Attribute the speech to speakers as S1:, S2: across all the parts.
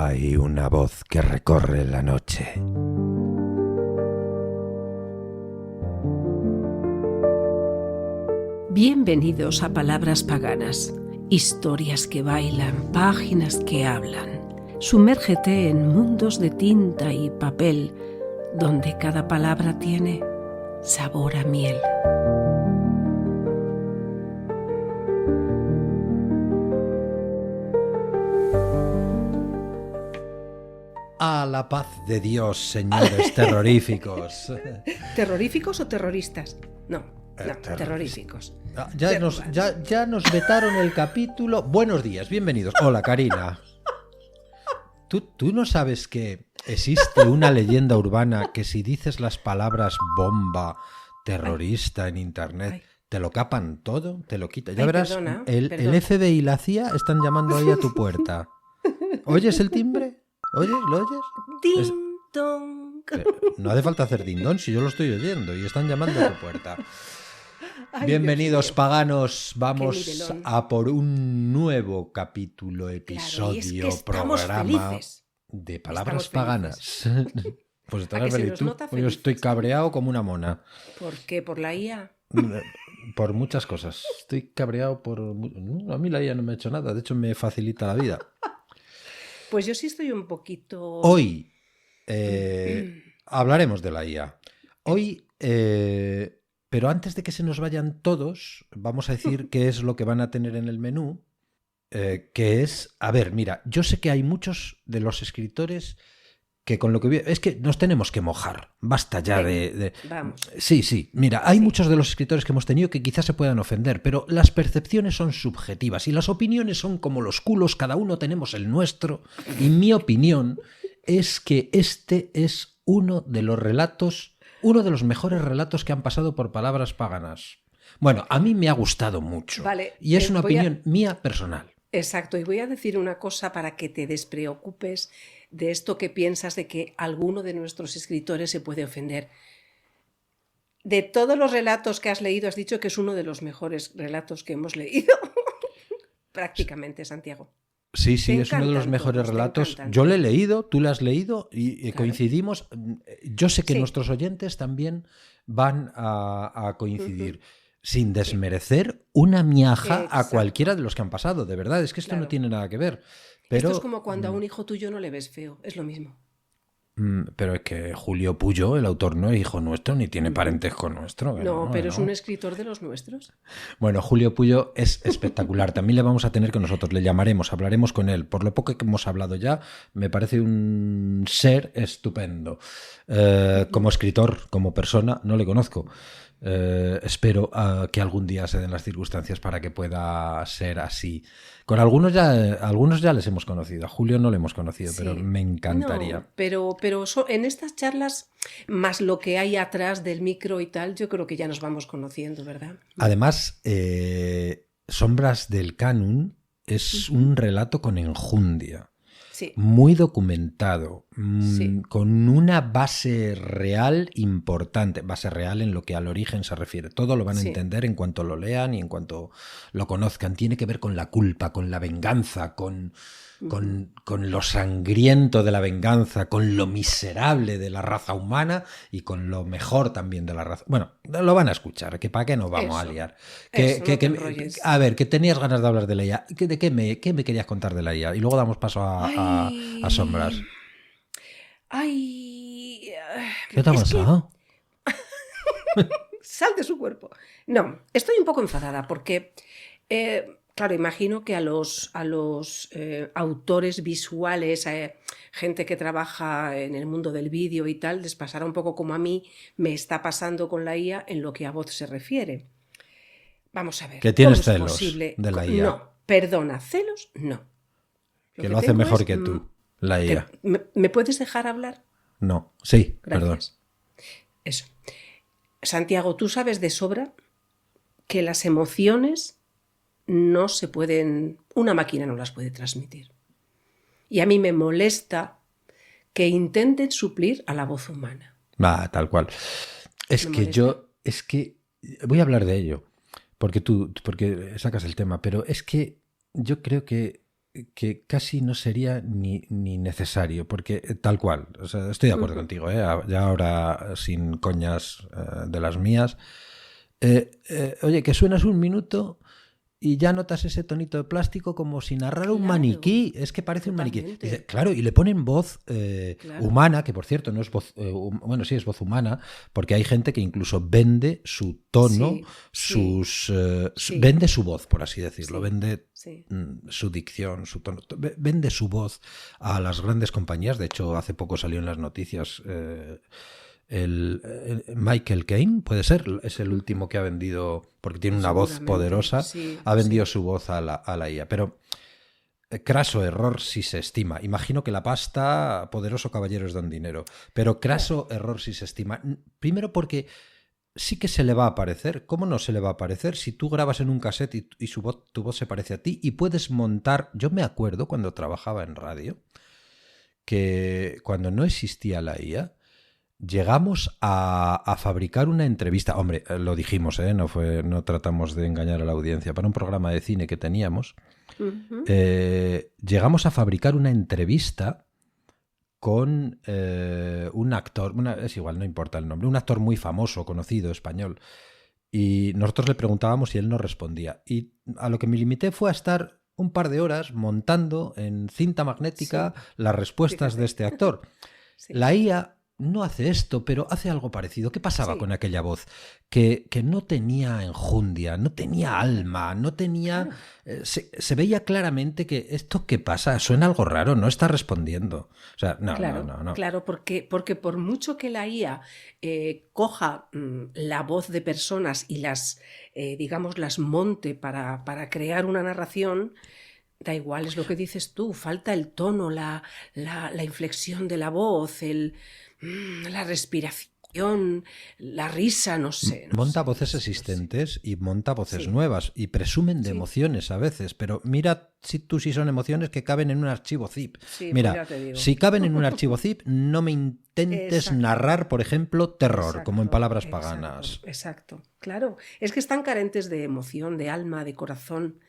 S1: Hay una voz que recorre la noche.
S2: Bienvenidos a Palabras Paganas, historias que bailan, páginas que hablan. Sumérgete en mundos de tinta y papel, donde cada palabra tiene sabor a miel.
S1: A la paz de Dios, señores terroríficos.
S2: ¿Terroríficos o terroristas? No, terroríficos.
S1: Ya nos vetaron el capítulo. Buenos días, bienvenidos. Hola, Karina. ¿Tú no sabes que existe una leyenda urbana que si dices las palabras bomba, terrorista en internet, te lo capan todo, te lo quitan? Ya verás,
S2: perdona.
S1: El FBI y la CIA están llamando ahí a tu puerta. ¿Oyes el timbre? ¿Oyes? ¿Lo oyes?
S2: Ding dong.
S1: No hace falta hacer ding-dong si yo lo estoy oyendo y están llamando a tu puerta.
S2: Ay,
S1: Bienvenidos, paganos.
S2: Qué
S1: Vamos
S2: nivelón.
S1: a por un nuevo capítulo, episodio,
S2: y es que estamos
S1: programa
S2: felices.
S1: de palabras
S2: Estamos
S1: paganas. Pues
S2: ¿A
S1: estarás
S2: que se
S1: feliz
S2: nos
S1: tú.
S2: nota
S1: Pues yo estoy
S2: felices?
S1: cabreado como una mona.
S2: ¿Por qué? ¿Por la IA?
S1: Por muchas cosas. Estoy cabreado por... No, a mí la IA no me ha hecho nada. De hecho, me facilita la vida.
S2: Pues yo sí estoy un poquito...
S1: Hoy hablaremos de la IA. Hoy, pero antes de que se nos vayan todos, vamos a decir qué es lo que van a tener en el menú, que es... A ver, mira, yo sé que hay muchos de los escritores que con lo que... Es que nos tenemos que mojar. Basta ya de...
S2: Vamos.
S1: Sí, mira, hay
S2: Sí.
S1: muchos de los escritores que hemos tenido que quizás se puedan ofender, pero las percepciones son subjetivas y las opiniones son como los culos, cada uno tenemos el nuestro, y mi opinión es que este es uno de los mejores relatos que han pasado por Palabras Paganas. Bueno, a mí me ha gustado mucho.
S2: Vale,
S1: Y es una
S2: voy a-
S1: opinión mía personal.
S2: Exacto, y voy a decir una cosa para que te despreocupes de esto que piensas de que alguno de nuestros escritores se puede ofender. De todos los relatos que has leído, has dicho que es uno de los mejores relatos que hemos leído. Prácticamente, Santiago.
S1: Sí,
S2: Te
S1: es uno de los
S2: encantan
S1: mejores
S2: todos, te
S1: relatos.
S2: encantan.
S1: Yo lo he leído, tú lo has leído y
S2: Claro.
S1: coincidimos. Yo sé que
S2: Sí.
S1: nuestros oyentes también van a coincidir. Sin desmerecer una miaja a
S2: Exacto.
S1: cualquiera de los que han pasado. De verdad, es que esto no
S2: Claro.
S1: tiene nada que ver. Pero,
S2: Esto es como cuando a un hijo tuyo no le ves feo, es lo mismo.
S1: pero es que Julio Puyo, el autor, no es hijo nuestro ni tiene parentesco nuestro. que
S2: No, pero es
S1: no.
S2: un escritor de los nuestros.
S1: Bueno, Julio Puyo es espectacular. También le vamos a tener con nosotros, le llamaremos, hablaremos con él. Por lo poco que hemos hablado ya, me parece un ser estupendo. Como escritor, como persona, no le conozco. Espero que algún día se den las circunstancias para que pueda ser así. Con algunos ya les hemos conocido. A Julio no le hemos conocido, pero
S2: Sí.
S1: me encantaría.
S2: No, pero en estas charlas, más lo que hay atrás del micro y tal, yo creo que ya nos vamos conociendo, ¿verdad?
S1: Además, Sombras del Canon es un relato con enjundia.
S2: Sí,
S1: Muy documentado,
S2: Sí.
S1: con una base real importante, base real en lo que al origen se refiere. Todo lo van a
S2: Sí.
S1: entender en cuanto lo lean y en cuanto lo conozcan. Tiene que ver con la culpa, con la venganza, con lo sangriento de la venganza, con lo miserable de la raza humana y con lo mejor también de la raza. Bueno, lo van a escuchar, que para qué nos vamos
S2: Eso.
S1: a liar.
S2: Eso, no te enrolles.
S1: A ver, que tenías ganas de hablar de la IA. ¿De qué me querías contar de la IA? Y luego damos paso a Sombras.
S2: Ay,
S1: ¿Qué te ha
S2: es que
S1: pasado?
S2: sal de su cuerpo. No, estoy un poco enfadada porque, claro, imagino que a los autores visuales, gente que trabaja en el mundo del vídeo y tal, les pasará un poco como a mí me está pasando con la IA en lo que a voz se refiere. Vamos a ver.
S1: Que tienes
S2: ¿cómo es
S1: celos
S2: posible?
S1: de la IA.
S2: No, perdona, celos no.
S1: Que lo hace mejor que tú, la IA.
S2: ¿Me puedes dejar hablar?
S1: No, sí, perdón.
S2: Gracias. Eso. Santiago, tú sabes de sobra que las emociones no se pueden, una máquina no las puede transmitir. Y a mí me molesta que intenten suplir a la voz humana.
S1: Va, tal cual. Es que voy a hablar de ello, porque porque sacas el tema, pero es que yo creo que que casi no sería ni necesario, porque tal cual, o sea, estoy de acuerdo contigo, ya ahora sin coñas de las mías. Oye, que suenas un minuto y ya notas ese tonito de plástico como si narrara un maniquí. Es que parece totalmente un maniquí. Dice, claro, y le ponen voz humana, que por cierto no es voz... bueno, sí, es voz humana, porque hay gente que incluso vende su tono, vende su voz, por así decirlo, vende su dicción, su tono, vende su voz a las grandes compañías. De hecho, hace poco salió en las noticias... el Michael Caine, puede ser, es el último que ha vendido, porque tiene una voz poderosa, ha vendido su voz a la IA. Pero craso error si se estima. Imagino que la pasta, poderoso caballeros dan dinero, pero craso error si se estima. Primero porque sí que se le va a aparecer. ¿Cómo no se le va a aparecer? Si tú grabas en un cassette y tu voz se parece a ti y puedes montar... Yo me acuerdo cuando trabajaba en radio que cuando no existía la IA, llegamos a fabricar una entrevista. Hombre, lo dijimos, no tratamos de engañar a la audiencia. Para un programa de cine que teníamos, llegamos a fabricar una entrevista con un actor, es igual, no importa el nombre, un actor muy famoso, conocido, español. Y nosotros le preguntábamos y él no respondía. Y a lo que me limité fue a estar un par de horas montando en cinta magnética las respuestas de este actor. La IA no hace esto, pero hace algo parecido. ¿Qué pasaba con aquella voz? Que no tenía enjundia, no tenía alma, no tenía... Se veía claramente que esto que pasa, suena algo raro, no está respondiendo. O sea, no.
S2: Claro, porque por mucho que la IA coja la voz de personas y las, digamos, las monte para crear una narración... Da igual, es lo que dices tú, falta el tono, la inflexión de la voz, la respiración, la risa, no sé.
S1: Monta voces existentes y monta voces nuevas y presumen de emociones a veces, pero mira si son emociones que caben en un archivo zip. Mira, si caben en un archivo zip, no me intentes narrar, por ejemplo, terror, como en Palabras Paganas.
S2: Exacto, claro. Es que están carentes de emoción, de alma, de corazón.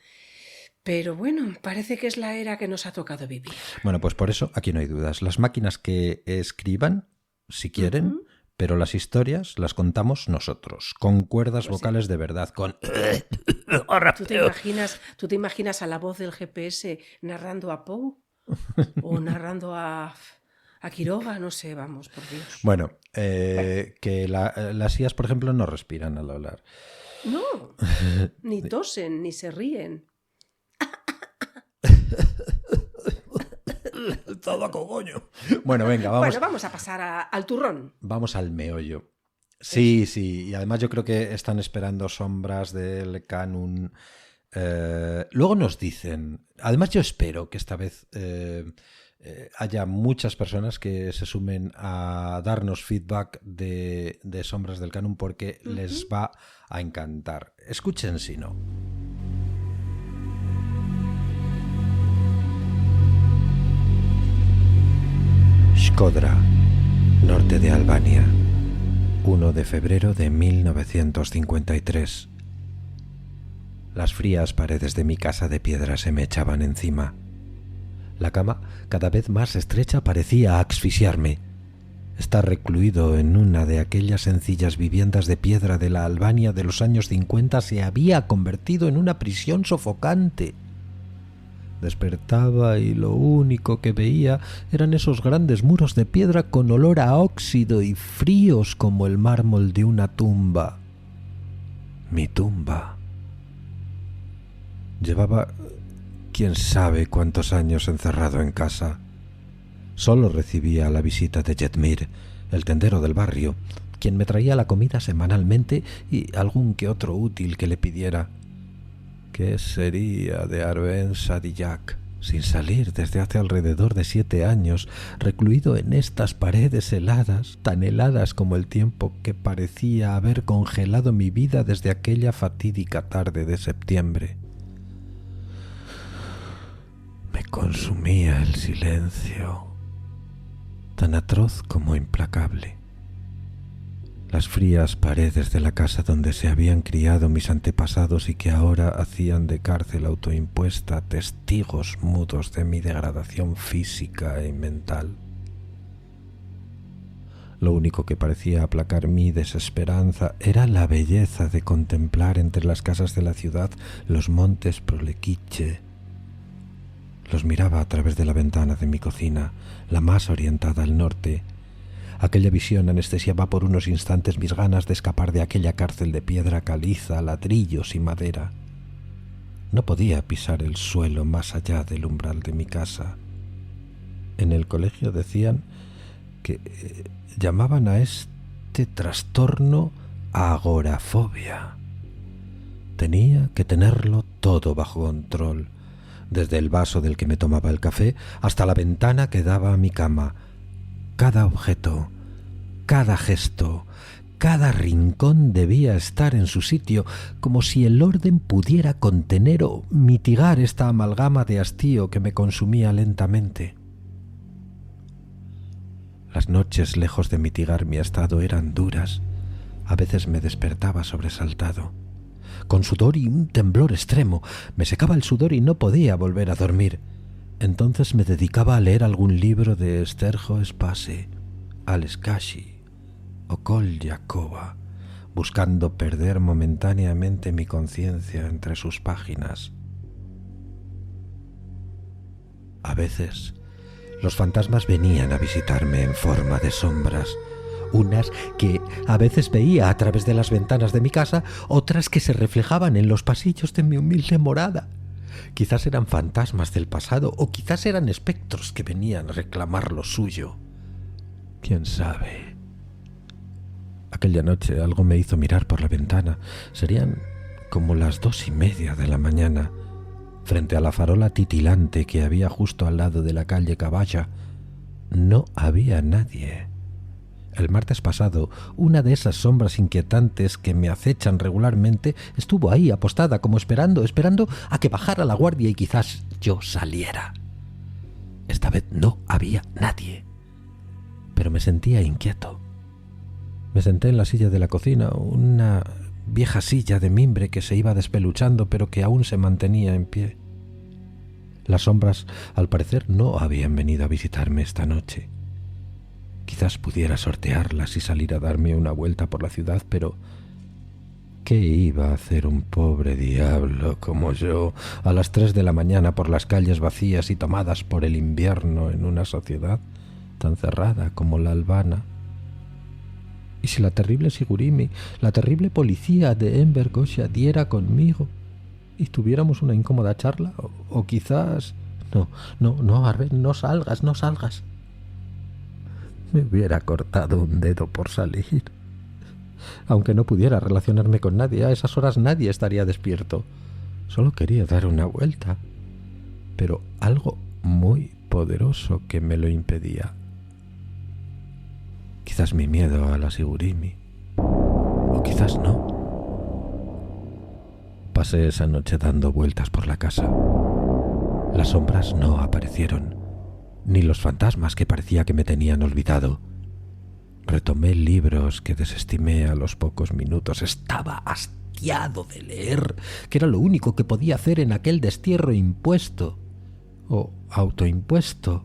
S2: Pero bueno, parece que es la era que nos ha tocado vivir.
S1: Bueno, pues por eso aquí no hay dudas. Las máquinas que escriban, si quieren, pero las historias las contamos nosotros, con cuerdas vocales de verdad, con...
S2: ¿Tú te imaginas a la voz del GPS narrando a Poe? ¿O narrando a Quiroga? No sé, vamos, por Dios.
S1: Bueno, que las IAs, por ejemplo, no respiran al hablar.
S2: No, ni tosen, ni se ríen.
S1: El tabaco, coño. Bueno, venga, vamos.
S2: Bueno, vamos a pasar al turrón.
S1: Vamos al meollo. Sí, y además yo creo que están esperando sombras del canon. Luego nos dicen, además yo espero que esta vez haya muchas personas que se sumen a darnos feedback de sombras del canon porque les va a encantar. Escuchen si no. Shkodra, norte de Albania, 1 de febrero de 1953. Las frías paredes de mi casa de piedra se me echaban encima. La cama, cada vez más estrecha, parecía asfixiarme. Estar recluido en una de aquellas sencillas viviendas de piedra de la Albania de los años 50 se había convertido en una prisión sofocante. Despertaba y lo único que veía eran esos grandes muros de piedra con olor a óxido y fríos como el mármol de una tumba. Mi tumba. Llevaba quién sabe cuántos años encerrado en casa. Solo recibía la visita de Jetmir, el tendero del barrio, quien me traía la comida semanalmente y algún que otro útil que le pidiera. ¿Qué sería de Arben Sadiyak sin salir desde hace alrededor de 7 años, recluido en estas paredes heladas, tan heladas como el tiempo que parecía haber congelado mi vida desde aquella fatídica tarde de septiembre? Me consumía el silencio, tan atroz como implacable. las frías paredes de la casa donde se habían criado mis antepasados y que ahora hacían de cárcel autoimpuesta testigos mudos de mi degradación física y mental. Lo único que parecía aplacar mi desesperanza era la belleza de contemplar entre las casas de la ciudad los montes Prolequiche. Los miraba a través de la ventana de mi cocina, la más orientada al norte. Aquella visión anestesiaba por unos instantes mis ganas de escapar de aquella cárcel de piedra caliza, ladrillos y madera. No podía pisar el suelo más allá del umbral de mi casa. En el colegio decían que llamaban a este trastorno agorafobia. Tenía que tenerlo todo bajo control, desde el vaso del que me tomaba el café hasta la ventana que daba a mi cama. Cada objeto, cada gesto, cada rincón debía estar en su sitio, como si el orden pudiera contener o mitigar esta amalgama de hastío que me consumía lentamente. Las noches, lejos de mitigar mi estado, eran duras. A veces me despertaba sobresaltado, con sudor y un temblor extremo. Me secaba el sudor y no podía volver a dormir. Entonces me dedicaba a leer algún libro de Esterjo Spase, Alex Kashi o Koljakova, buscando perder momentáneamente mi conciencia entre sus páginas. A veces, los fantasmas venían a visitarme en forma de sombras, unas que a veces veía a través de las ventanas de mi casa, otras que se reflejaban en los pasillos de mi humilde morada. Quizás eran fantasmas del pasado o quizás eran espectros que venían a reclamar lo suyo. ¿Quién sabe? Aquella noche algo me hizo mirar por la ventana. Serían como las 2:30 de la mañana. Frente a la farola titilante que había justo al lado de la calle Caballa, no había nadie. El martes pasado, una de esas sombras inquietantes que me acechan regularmente estuvo ahí apostada, como esperando a que bajara la guardia y quizás yo saliera. Esta vez no había nadie, pero me sentía inquieto. Me senté en la silla de la cocina, una vieja silla de mimbre que se iba despeluchando pero que aún se mantenía en pie. Las sombras, al parecer, no habían venido a visitarme esta noche. Quizás pudiera sortearlas y salir a darme una vuelta por la ciudad, pero ¿qué iba a hacer un pobre diablo como yo a las 3 de la mañana por las calles vacías y tomadas por el invierno en una sociedad tan cerrada como la albana? ¿Y si la terrible Sigurimi, la terrible policía de Enver Gosha diera conmigo y tuviéramos una incómoda charla? O quizás... No, Arben, no salgas. Me hubiera cortado un dedo por salir. Aunque no pudiera relacionarme con nadie, a esas horas nadie estaría despierto. Solo quería dar una vuelta, pero algo muy poderoso que me lo impedía. Quizás mi miedo a la Sigurimi, o quizás no. Pasé esa noche dando vueltas por la casa. Las sombras no aparecieron, ni los fantasmas que parecía que me tenían olvidado. Retomé libros que desestimé a los pocos minutos. Estaba hastiado de leer, que era lo único que podía hacer en aquel destierro impuesto o autoimpuesto.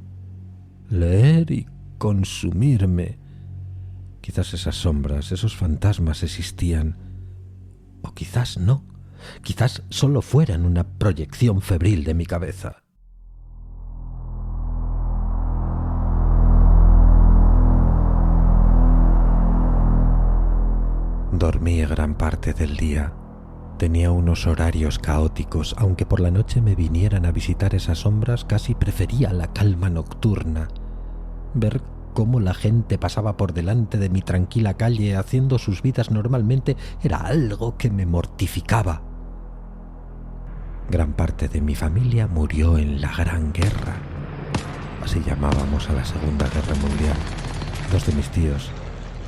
S1: Leer y consumirme. Quizás esas sombras, esos fantasmas existían, o quizás no. Quizás solo fueran una proyección febril de mi cabeza. Dormí gran parte del día. Tenía unos horarios caóticos, aunque por la noche me vinieran a visitar esas sombras, casi prefería la calma nocturna. Ver cómo la gente pasaba por delante de mi tranquila calle haciendo sus vidas normalmente era algo que me mortificaba. Gran parte de mi familia murió en la Gran Guerra. Así llamábamos a la Segunda Guerra Mundial. 2 de mis tíos,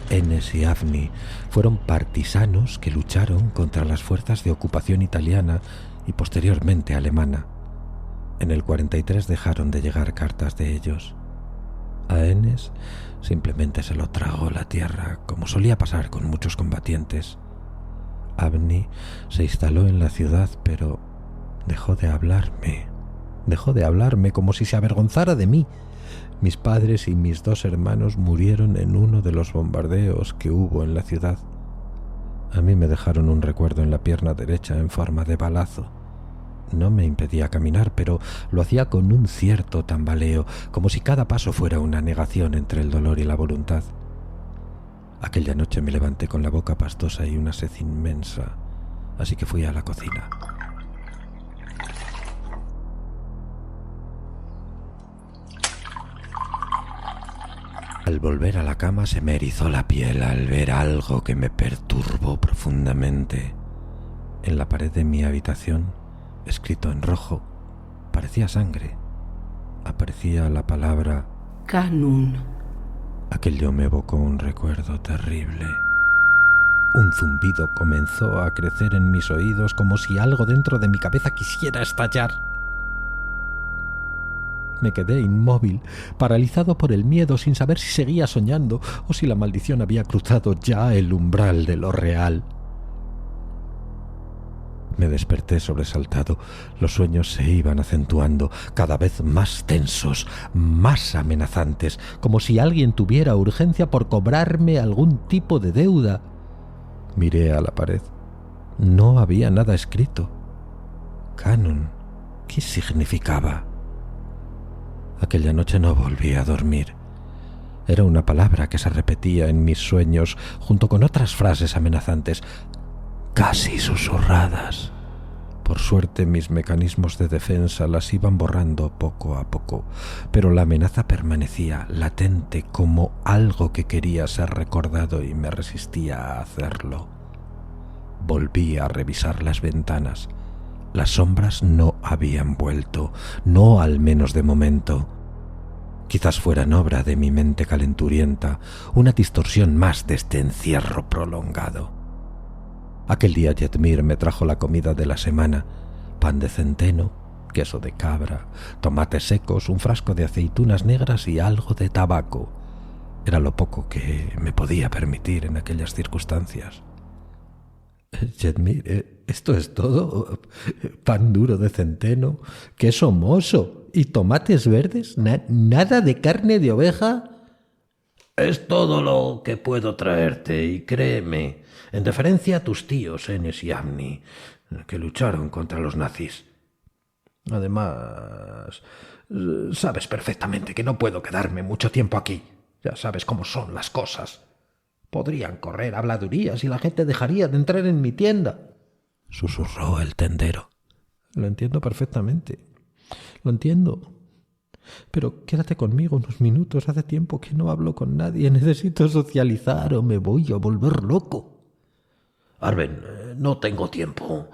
S1: Enes y Avni, fueron partisanos que lucharon contra las fuerzas de ocupación italiana y posteriormente alemana. En el 43 dejaron de llegar cartas de ellos. A Enes simplemente se lo tragó la tierra, como solía pasar con muchos combatientes. Avni se instaló en la ciudad, pero dejó de hablarme. Dejó de hablarme como si se avergonzara de mí. Mis padres y mis 2 hermanos murieron en uno de los bombardeos que hubo en la ciudad. A mí me dejaron un recuerdo en la pierna derecha en forma de balazo. No me impedía caminar, pero lo hacía con un cierto tambaleo, como si cada paso fuera una negación entre el dolor y la voluntad. Aquella noche me levanté con la boca pastosa y una sed inmensa, así que fui a la cocina. Al volver a la cama se me erizó la piel al ver algo que me perturbó profundamente. En la pared de mi habitación, escrito en rojo, parecía sangre. Aparecía la palabra
S2: Kanun.
S1: Aquello me evocó un recuerdo terrible. Un zumbido comenzó a crecer en mis oídos como si algo dentro de mi cabeza quisiera estallar. Me quedé inmóvil, paralizado por el miedo, sin saber si seguía soñando o si la maldición había cruzado ya el umbral de lo real. Me desperté sobresaltado. Los sueños se iban acentuando, cada vez más tensos, más amenazantes, como si alguien tuviera urgencia por cobrarme algún tipo de deuda. Miré a la pared. No había nada escrito. Canon, ¿qué significaba? Aquella noche no volví a dormir. Era una palabra que se repetía en mis sueños junto con otras frases amenazantes, casi susurradas. Por suerte mis mecanismos de defensa las iban borrando poco a poco, pero la amenaza permanecía latente como algo que quería ser recordado y me resistía a hacerlo. Volví a revisar las ventanas. Las sombras no habían vuelto, no al menos de momento. Quizás fueran obra de mi mente calenturienta, una distorsión más de este encierro prolongado. Aquel día Yetmir me trajo la comida de la semana: pan de centeno, queso de cabra, tomates secos, un frasco de aceitunas negras y algo de tabaco. Era lo poco que me podía permitir en aquellas circunstancias. Yetmir, ¿esto es todo? ¿Pan duro de centeno, queso mozo y tomates verdes? ¿Nada de carne de oveja?
S3: Es todo lo que puedo traerte, y créeme, en deferencia a tus tíos Enes y Avni, que lucharon contra los nazis. Además, sabes perfectamente que no puedo quedarme mucho tiempo aquí. Ya sabes cómo son las cosas. Podrían correr habladurías y la gente dejaría de entrar en mi tienda,
S1: susurró el tendero. Lo entiendo perfectamente. Lo entiendo. Pero quédate conmigo unos minutos. Hace tiempo que no hablo con nadie. Necesito socializar o me voy a volver loco.
S3: Arben, no tengo tiempo.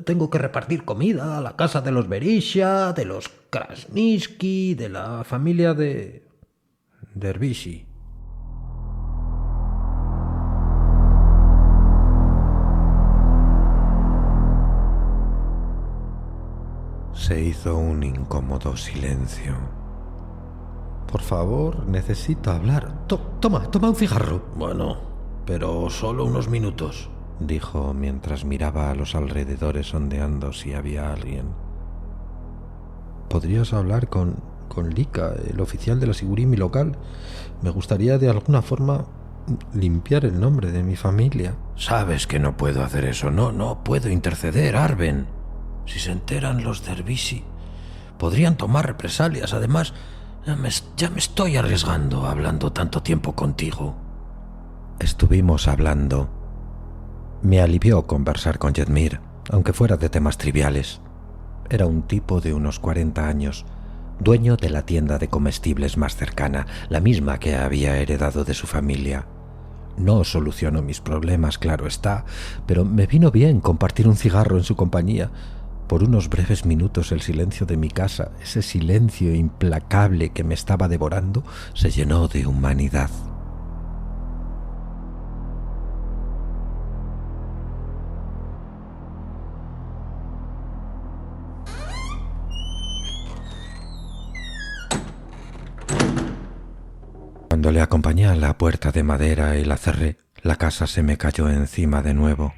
S3: Tengo que repartir comida a la casa de los Berisha, de los Krasnitsky, de la familia de
S1: Dervishi. Se hizo un incómodo silencio. Por favor, necesito hablar. Toma un cigarro.
S3: Bueno, pero solo unos minutos,
S1: dijo mientras miraba a los alrededores sondeando si había alguien. ¿Podrías hablar con Lika, el oficial de la Sigurimi local? Me gustaría de alguna forma limpiar el nombre de mi familia.
S3: Sabes que no puedo hacer eso. No puedo interceder, Arben. Si se enteran los Dervishi, podrían tomar represalias. Además, ya me estoy arriesgando hablando tanto tiempo contigo.
S1: Estuvimos hablando. Me alivió conversar con Yetmir, aunque fuera de temas triviales. Era un tipo de unos 40 años, dueño de la tienda de comestibles más cercana, la misma que había heredado de su familia. No solucionó mis problemas, claro está, pero me vino bien compartir un cigarro en su compañía. Por unos breves minutos el silencio de mi casa, ese silencio implacable que me estaba devorando, se llenó de humanidad.
S3: Cuando le acompañé a la puerta de madera y la cerré, la casa se me cayó encima de nuevo,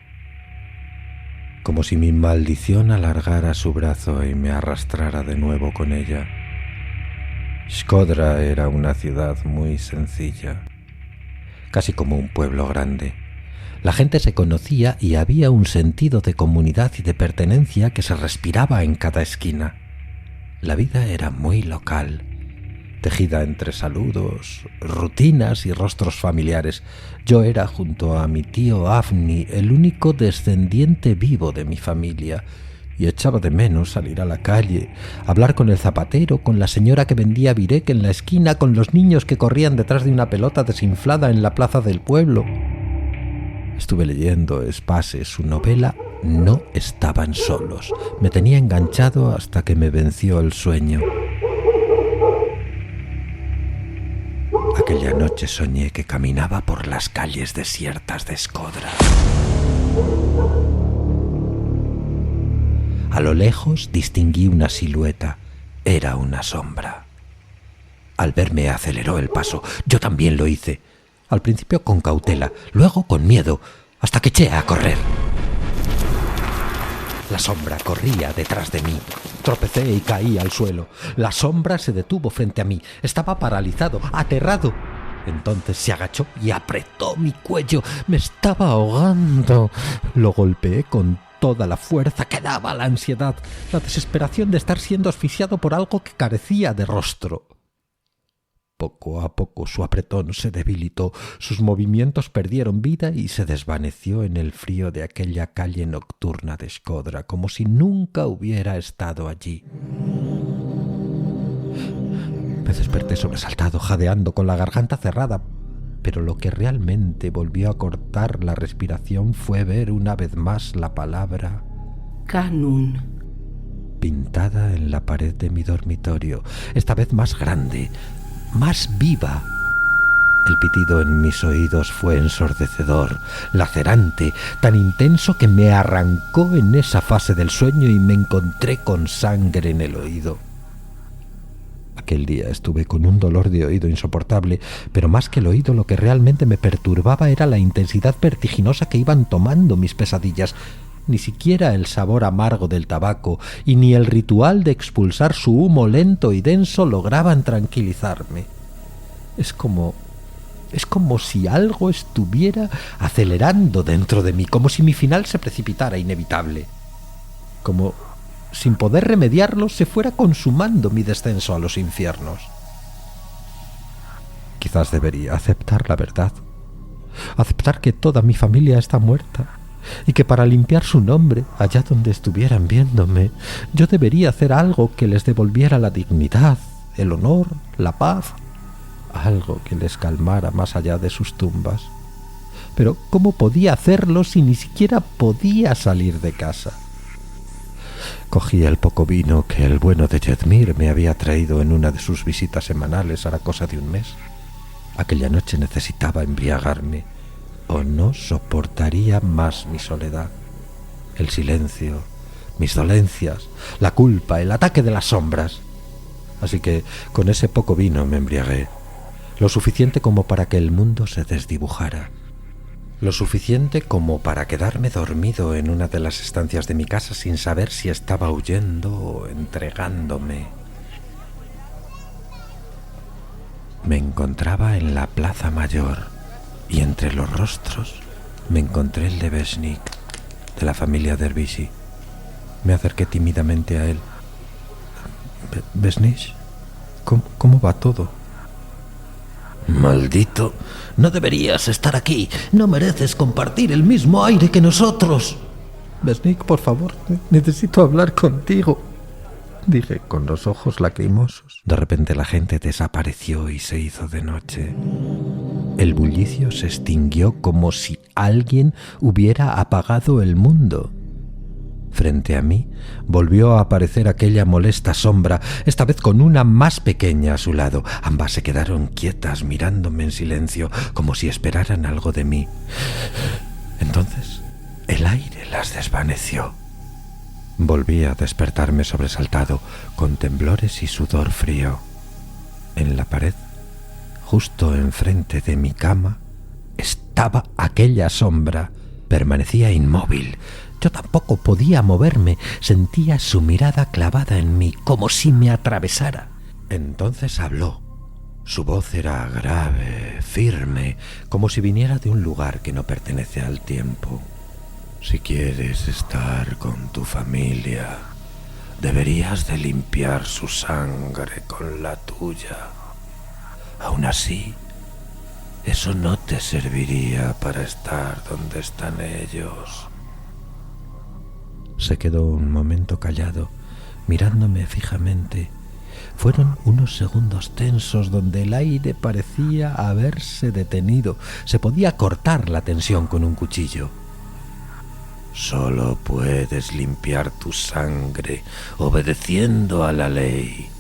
S3: como si mi maldición alargara su brazo y me arrastrara de nuevo con ella. Shkodra era una ciudad muy sencilla, casi como un pueblo grande. La gente se conocía y había un sentido de comunidad y de pertenencia que se respiraba en cada esquina. La vida era muy local, tejida entre saludos, rutinas y rostros familiares. Yo era, junto a mi tío Avni, el único descendiente vivo de mi familia, y echaba de menos salir a la calle, hablar con el zapatero, con la señora que vendía birek en la esquina, con los niños que corrían detrás de una pelota desinflada en la plaza del pueblo. Estuve leyendo Spase, su novela No estaban solos. Me tenía enganchado hasta que me venció el sueño. Aquella noche soñé que caminaba por las calles desiertas de Shkodra. A lo lejos distinguí una silueta. Era una sombra. Al verme aceleró el paso. Yo también lo hice. Al principio con cautela, luego con miedo, hasta que eché a correr. La sombra corría detrás de mí. Tropecé y caí al suelo. La sombra se detuvo frente a mí. Estaba paralizado, aterrado. Entonces se agachó y apretó mi cuello. Me estaba ahogando. Lo golpeé con toda la fuerza que daba la ansiedad, la desesperación de estar siendo asfixiado por algo que carecía de rostro. Poco a poco su apretón se debilitó, sus movimientos perdieron vida y se desvaneció en el frío de aquella calle nocturna de Shkodra, como si nunca hubiera estado allí. Me desperté sobresaltado, jadeando, con la garganta cerrada, pero lo que realmente volvió a cortar la respiración fue ver una vez más la palabra
S2: Kanun
S3: pintada en la pared de mi dormitorio, esta vez más grande, más viva. El pitido en mis oídos fue ensordecedor, lacerante, tan intenso que me arrancó en esa fase del sueño y me encontré con sangre en el oído. Aquel día estuve con un dolor de oído insoportable, pero más que el oído lo que realmente me perturbaba era la intensidad vertiginosa que iban tomando mis pesadillas. Ni siquiera el sabor amargo del tabaco y ni el ritual de expulsar su humo lento y denso lograban tranquilizarme. Es como si algo estuviera acelerando dentro de mí, como si mi final se precipitara inevitable. Como sin poder remediarlo se fuera consumando mi descenso a los infiernos. Quizás debería aceptar la verdad, aceptar que toda mi familia está muerta, y que para limpiar su nombre, allá donde estuvieran viéndome, yo debería hacer algo que les devolviera la dignidad, el honor, la paz, algo que les calmara más allá de sus tumbas. Pero ¿cómo podía hacerlo si ni siquiera podía salir de casa? Cogí el poco vino que el bueno de Jedmir me había traído en una de sus visitas semanales hará cosa de un mes. Aquella noche necesitaba embriagarme, o no soportaría más mi soledad, el silencio, mis dolencias, la culpa, el ataque de las sombras. Así que con ese poco vino me embriagué, lo suficiente como para que el mundo se desdibujara, lo suficiente como para quedarme dormido en una de las estancias de mi casa sin saber si estaba huyendo o entregándome. Me encontraba en la plaza mayor, y entre los rostros me encontré el de Besnik, de la familia Dervishi. Me acerqué tímidamente a él. «Besnik, ¿cómo va todo?»
S1: «Maldito, no deberías estar aquí. No mereces compartir el mismo aire que nosotros».
S3: «Besnik, por favor, necesito hablar contigo», dije con los ojos lacrimosos. De repente la gente desapareció y se hizo de noche. El bullicio se extinguió como si alguien hubiera apagado el mundo. Frente a mí volvió a aparecer aquella molesta sombra, esta vez con una más pequeña a su lado. Ambas se quedaron quietas mirándome en silencio, como si esperaran algo de mí. Entonces el aire las desvaneció. Volví a despertarme sobresaltado, con temblores y sudor frío. En la pared Justo enfrente de mi cama estaba aquella sombra. Permanecía inmóvil. Yo tampoco podía moverme. Sentía su mirada clavada en mí, como si me atravesara. Entonces habló. Su voz era grave, firme, como si viniera de un lugar que no pertenece al tiempo. Si quieres estar con tu familia, deberías de limpiar su sangre con la tuya. Aún así, eso no te serviría para estar donde están ellos. Se quedó un momento callado, mirándome fijamente. Fueron unos segundos tensos donde el aire parecía haberse detenido. Se podía cortar la tensión con un cuchillo. Solo puedes limpiar tu sangre obedeciendo a la ley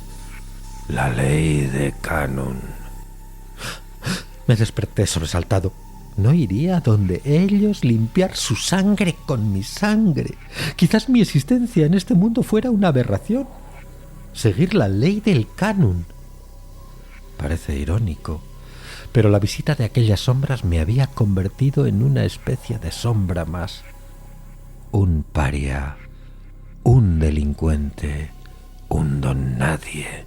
S3: de Canun. Me desperté sobresaltado. No iría donde ellos limpiar su sangre con mi sangre. Quizás mi existencia en este mundo fuera una aberración. Seguir la ley del Canun. Parece irónico, pero la visita de aquellas sombras me había convertido en una especie de sombra más. Un paria, un delincuente, un don nadie.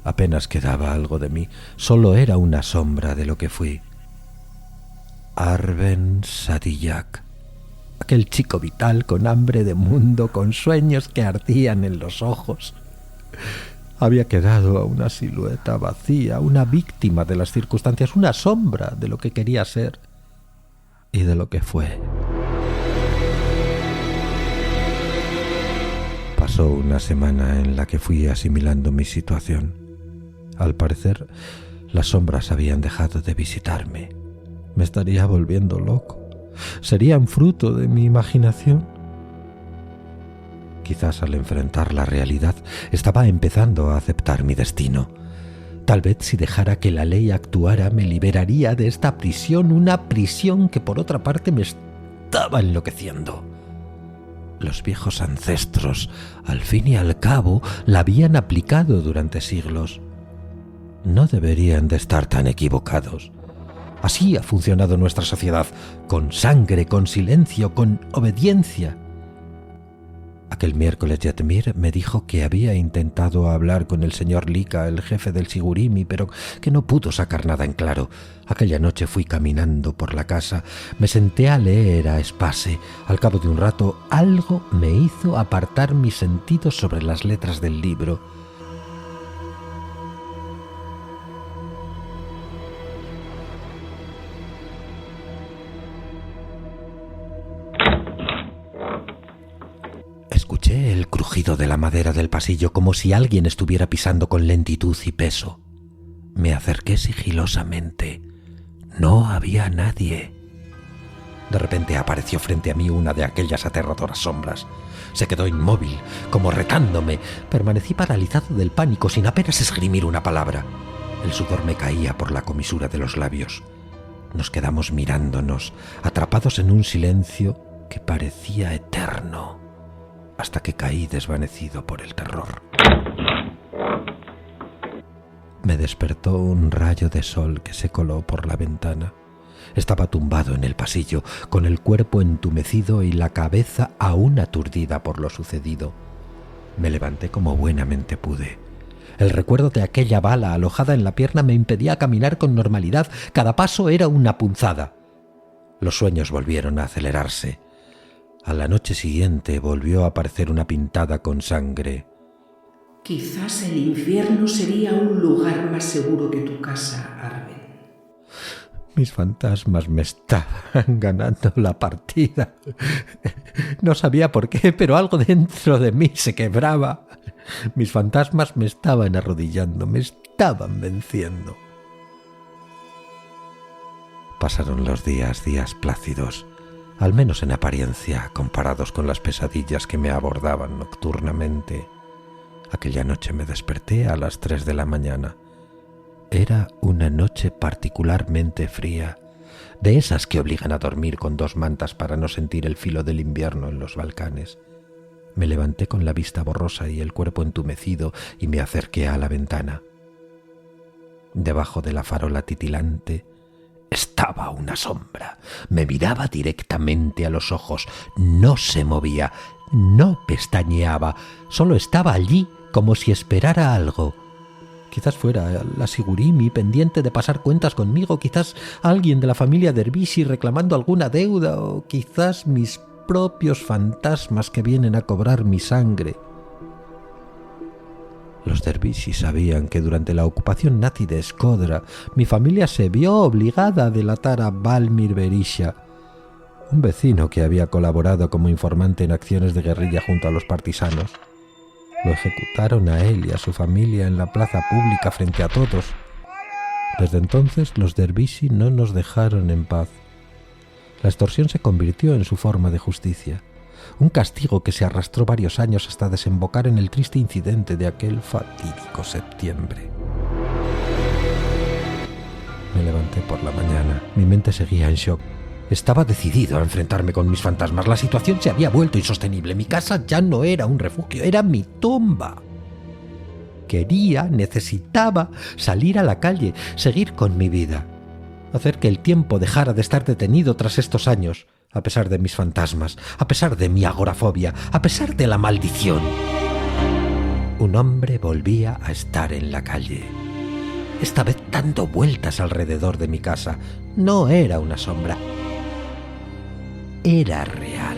S3: Apenas quedaba algo de mí, solo era una sombra de lo que fui. Arben Sadillac, aquel chico vital con hambre de mundo, con sueños que ardían en los ojos. Había quedado una silueta vacía, una víctima de las circunstancias, una sombra de lo que quería ser y de lo que fue. Pasó una semana en la que fui asimilando mi situación. Al parecer, las sombras habían dejado de visitarme. Me estaría volviendo loco. ¿Serían fruto de mi imaginación? Quizás al enfrentar la realidad estaba empezando a aceptar mi destino. Tal vez si dejara que la ley actuara me liberaría de esta prisión, una prisión que por otra parte me estaba enloqueciendo. Los viejos ancestros, al fin y al cabo, la habían aplicado durante siglos. No deberían de estar tan equivocados. Así ha funcionado nuestra sociedad, con sangre, con silencio, con obediencia. Aquel miércoles Yetmir me dijo que había intentado hablar con el señor Lika, el jefe del Sigurimi, pero que no pudo sacar nada en claro. Aquella noche fui caminando por la casa, me senté a leer a espase. Al cabo de un rato, algo me hizo apartar mis sentidos sobre las letras del libro. Escuché el crujido de la madera del pasillo como si alguien estuviera pisando con lentitud y peso. Me acerqué sigilosamente. No había nadie. De repente apareció frente a mí una de aquellas aterradoras sombras. Se quedó inmóvil, como retándome. Permanecí paralizado del pánico sin apenas esgrimir una palabra. El sudor me caía por la comisura de los labios. Nos quedamos mirándonos, atrapados en un silencio que parecía eterno, hasta que caí desvanecido por el terror. Me despertó un rayo de sol que se coló por la ventana. Estaba tumbado en el pasillo, con el cuerpo entumecido y la cabeza aún aturdida por lo sucedido. Me levanté como buenamente pude. El recuerdo de aquella bala alojada en la pierna me impedía caminar con normalidad. Cada paso era una punzada. Los sueños volvieron a acelerarse. A la noche siguiente volvió a aparecer una pintada con sangre.
S2: Quizás el infierno sería un lugar más seguro que tu casa, Arben.
S3: Mis fantasmas me estaban ganando la partida. No sabía por qué, pero algo dentro de mí se quebraba. Mis fantasmas me estaban arrodillando, me estaban venciendo. Pasaron los días plácidos, al menos en apariencia, comparados con las pesadillas que me abordaban nocturnamente. Aquella noche me desperté a las 3 de la mañana. Era una noche particularmente fría, de esas que obligan a dormir con 2 mantas para no sentir el filo del invierno en los Balcanes. Me levanté con la vista borrosa y el cuerpo entumecido y me acerqué a la ventana. Debajo de la farola titilante estaba una sombra. Me miraba directamente a los ojos. No se movía, no pestañeaba, solo estaba allí como si esperara algo. Quizás fuera la Sigurimi pendiente de pasar cuentas conmigo, quizás alguien de la familia Dervishi reclamando alguna deuda, o quizás mis propios fantasmas que vienen a cobrar mi sangre. Los Dervishi sabían que durante la ocupación nazi de Shkodra mi familia se vio obligada a delatar a Valmir Berisha, un vecino que había colaborado como informante en acciones de guerrilla junto a los partisanos. Lo ejecutaron a él y a su familia en la plaza pública frente a todos. Desde entonces los Dervishi no nos dejaron en paz. La extorsión se convirtió en su forma de justicia. Un castigo que se arrastró varios años hasta desembocar en el triste incidente de aquel fatídico septiembre. Me levanté por la mañana. Mi mente seguía en shock. Estaba decidido a enfrentarme con mis fantasmas. La situación se había vuelto insostenible. Mi casa ya no era un refugio, era mi tumba. Necesitaba salir a la calle, seguir con mi vida. Hacer que el tiempo dejara de estar detenido tras estos años. A pesar de mis fantasmas, a pesar de mi agorafobia, a pesar de la maldición. Un hombre volvía a estar en la calle. Esta vez dando vueltas alrededor de mi casa. No era una sombra. Era real.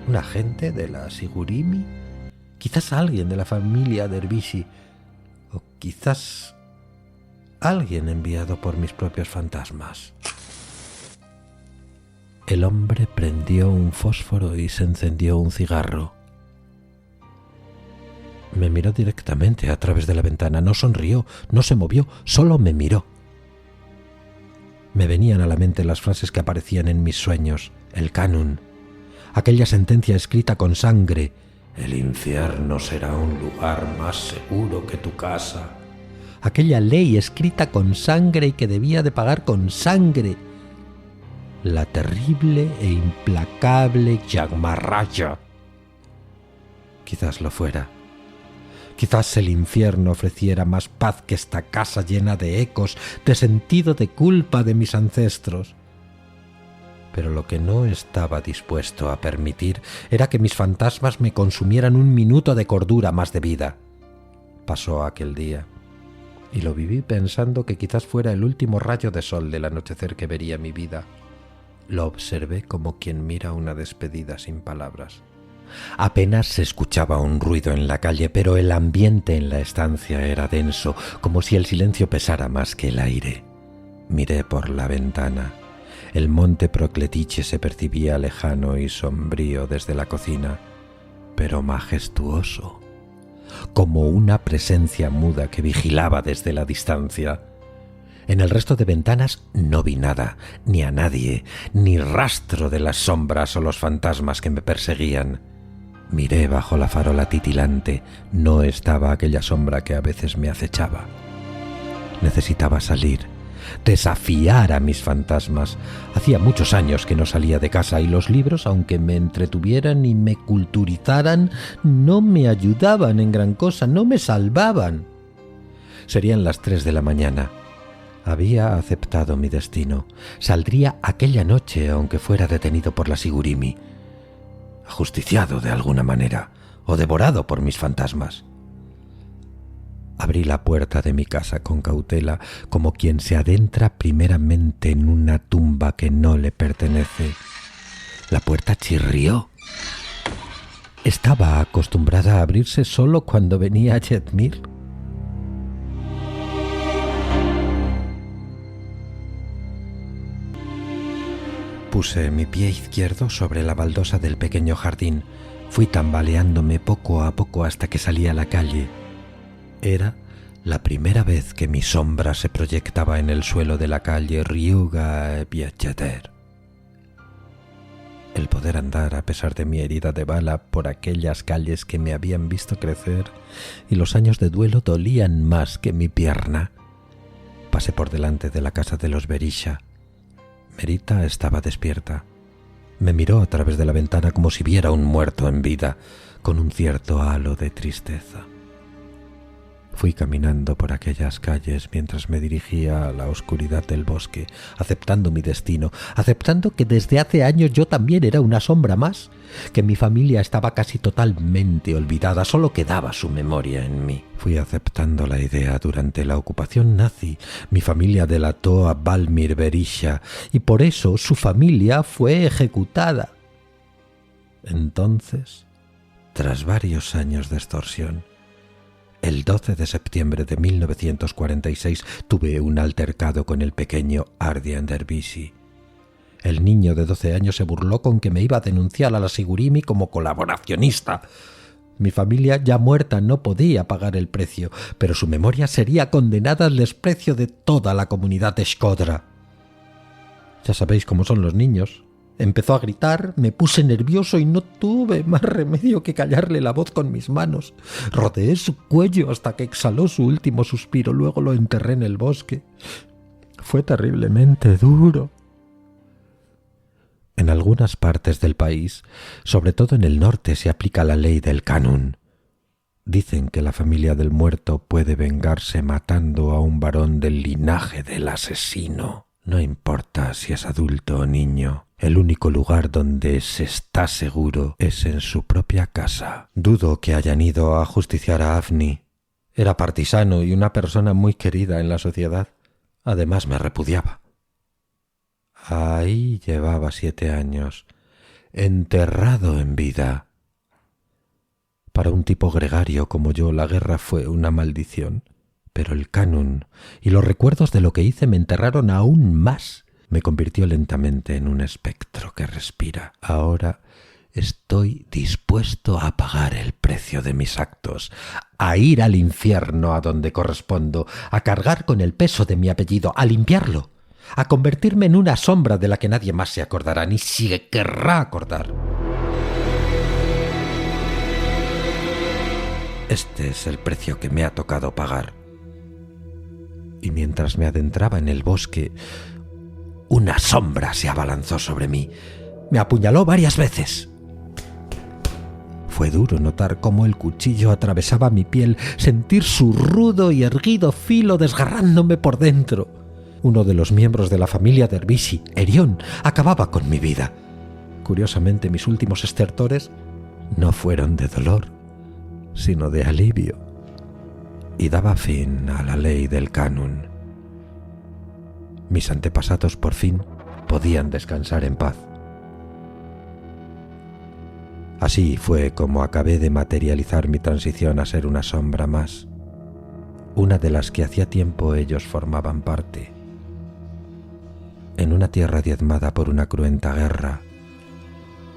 S3: ¿Un agente de la Sigurimi? Quizás alguien de la familia Dervishi. O quizás alguien enviado por mis propios fantasmas. El hombre prendió un fósforo y se encendió un cigarro. Me miró directamente a través de la ventana. No sonrió, no se movió, solo me miró. Me venían a la mente las frases que aparecían en mis sueños. El canon, aquella sentencia escrita con sangre. El infierno será un lugar más seguro que tu casa. Aquella ley escrita con sangre y que debía de pagar con sangre. La terrible e implacable Yagmarraya. Quizás lo fuera. Quizás el infierno ofreciera más paz que esta casa llena de ecos, de sentido de culpa de mis ancestros. Pero lo que no estaba dispuesto a permitir era que mis fantasmas me consumieran un minuto de cordura más de vida. Pasó aquel día, y lo viví pensando que quizás fuera el último rayo de sol del anochecer que vería mi vida. Lo observé como quien mira una despedida sin palabras. Apenas se escuchaba un ruido en la calle, pero el ambiente en la estancia era denso, como si el silencio pesara más que el aire. Miré por la ventana. El monte Procletiche se percibía lejano y sombrío desde la cocina, pero majestuoso, como una presencia muda que vigilaba desde la distancia. En el resto de ventanas no vi nada, ni a nadie, ni rastro de las sombras o los fantasmas que me perseguían. Miré bajo la farola titilante. No estaba aquella sombra que a veces me acechaba. Necesitaba salir, desafiar a mis fantasmas. Hacía muchos años que no salía de casa y los libros, aunque me entretuvieran y me culturizaran, no me ayudaban en gran cosa, no me salvaban. Serían las 3 de la mañana. Había aceptado mi destino. Saldría aquella noche, aunque fuera detenido por la Sigurimi, ajusticiado de alguna manera, o devorado por mis fantasmas. Abrí la puerta de mi casa con cautela, como quien se adentra primeramente en una tumba que no le pertenece. La puerta chirrió. Estaba acostumbrada a abrirse solo cuando venía Jedmir. Puse mi pie izquierdo sobre la baldosa del pequeño jardín. Fui tambaleándome poco a poco hasta que salí a la calle. Era la primera vez que mi sombra se proyectaba en el suelo de la calle Riuga Biachader. El poder andar a pesar de mi herida de bala por aquellas calles que me habían visto crecer y los años de duelo dolían más que mi pierna. Pasé por delante de la casa de los Berisha. Merita estaba despierta. Me miró a través de la ventana como si viera un muerto en vida, con un cierto halo de tristeza. Fui caminando por aquellas calles mientras me dirigía a la oscuridad del bosque, aceptando mi destino, aceptando que desde hace años yo también era una sombra más, que mi familia estaba casi totalmente olvidada, solo quedaba su memoria en mí. Fui aceptando la idea. Durante la ocupación nazi, mi familia delató a Valmir Berisha y por eso su familia fue ejecutada. Entonces, tras varios años de extorsión, el 12 de septiembre de 1946 tuve un altercado con el pequeño Ardian Dervishi. El niño de 12 años se burló con que me iba a denunciar a la Sigurimi como colaboracionista. Mi familia, ya muerta, no podía pagar el precio, pero su memoria sería condenada al desprecio de toda la comunidad de Shkodra. Ya sabéis cómo son los niños. Empezó a gritar, me puse nervioso y no tuve más remedio que callarle la voz con mis manos. Rodeé su cuello hasta que exhaló su último suspiro, luego lo enterré en el bosque. Fue terriblemente duro. En algunas partes del país, sobre todo en el norte, se aplica la ley del Kanun. Dicen que la familia del muerto puede vengarse matando a un varón del linaje del asesino. No importa si es adulto o niño, el único lugar donde se está seguro es en su propia casa. Dudo que hayan ido a justiciar a Afni. Era partisano y una persona muy querida en la sociedad. Además me repudiaba. Ahí llevaba 7 años, enterrado en vida. Para un tipo gregario como yo, la guerra fue una maldición. Pero el Kanun y los recuerdos de lo que hice me enterraron aún más. Me convirtió lentamente en un espectro que respira. Ahora estoy dispuesto a pagar el precio de mis actos, a ir al infierno a donde correspondo, a cargar con el peso de mi apellido, a limpiarlo, a convertirme en una sombra de la que nadie más se acordará, ni se querrá acordar. Este es el precio que me ha tocado pagar. Y mientras me adentraba en el bosque, una sombra se abalanzó sobre mí. Me apuñaló varias veces. Fue duro notar cómo el cuchillo atravesaba mi piel, sentir su rudo y erguido filo desgarrándome por dentro. Uno de los miembros de la familia Dervishi, Erión, acababa con mi vida. Curiosamente, mis últimos estertores no fueron de dolor, sino de alivio. Y daba fin a la ley del Kanun. Mis antepasados por fin podían descansar en paz. Así fue como acabé de materializar mi transición a ser una sombra más, una de las que hacía tiempo ellos formaban parte. En una tierra diezmada por una cruenta guerra,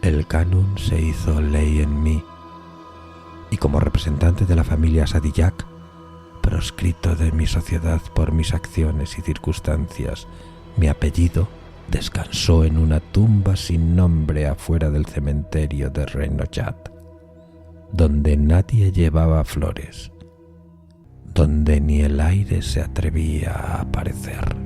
S3: el Kanun se hizo ley en mí, y como representante de la familia Sadiyak, proscrito de mi sociedad por mis acciones y circunstancias, mi apellido descansó en una tumba sin nombre afuera del cementerio de Renochat, donde nadie llevaba flores, donde ni el aire se atrevía a aparecer.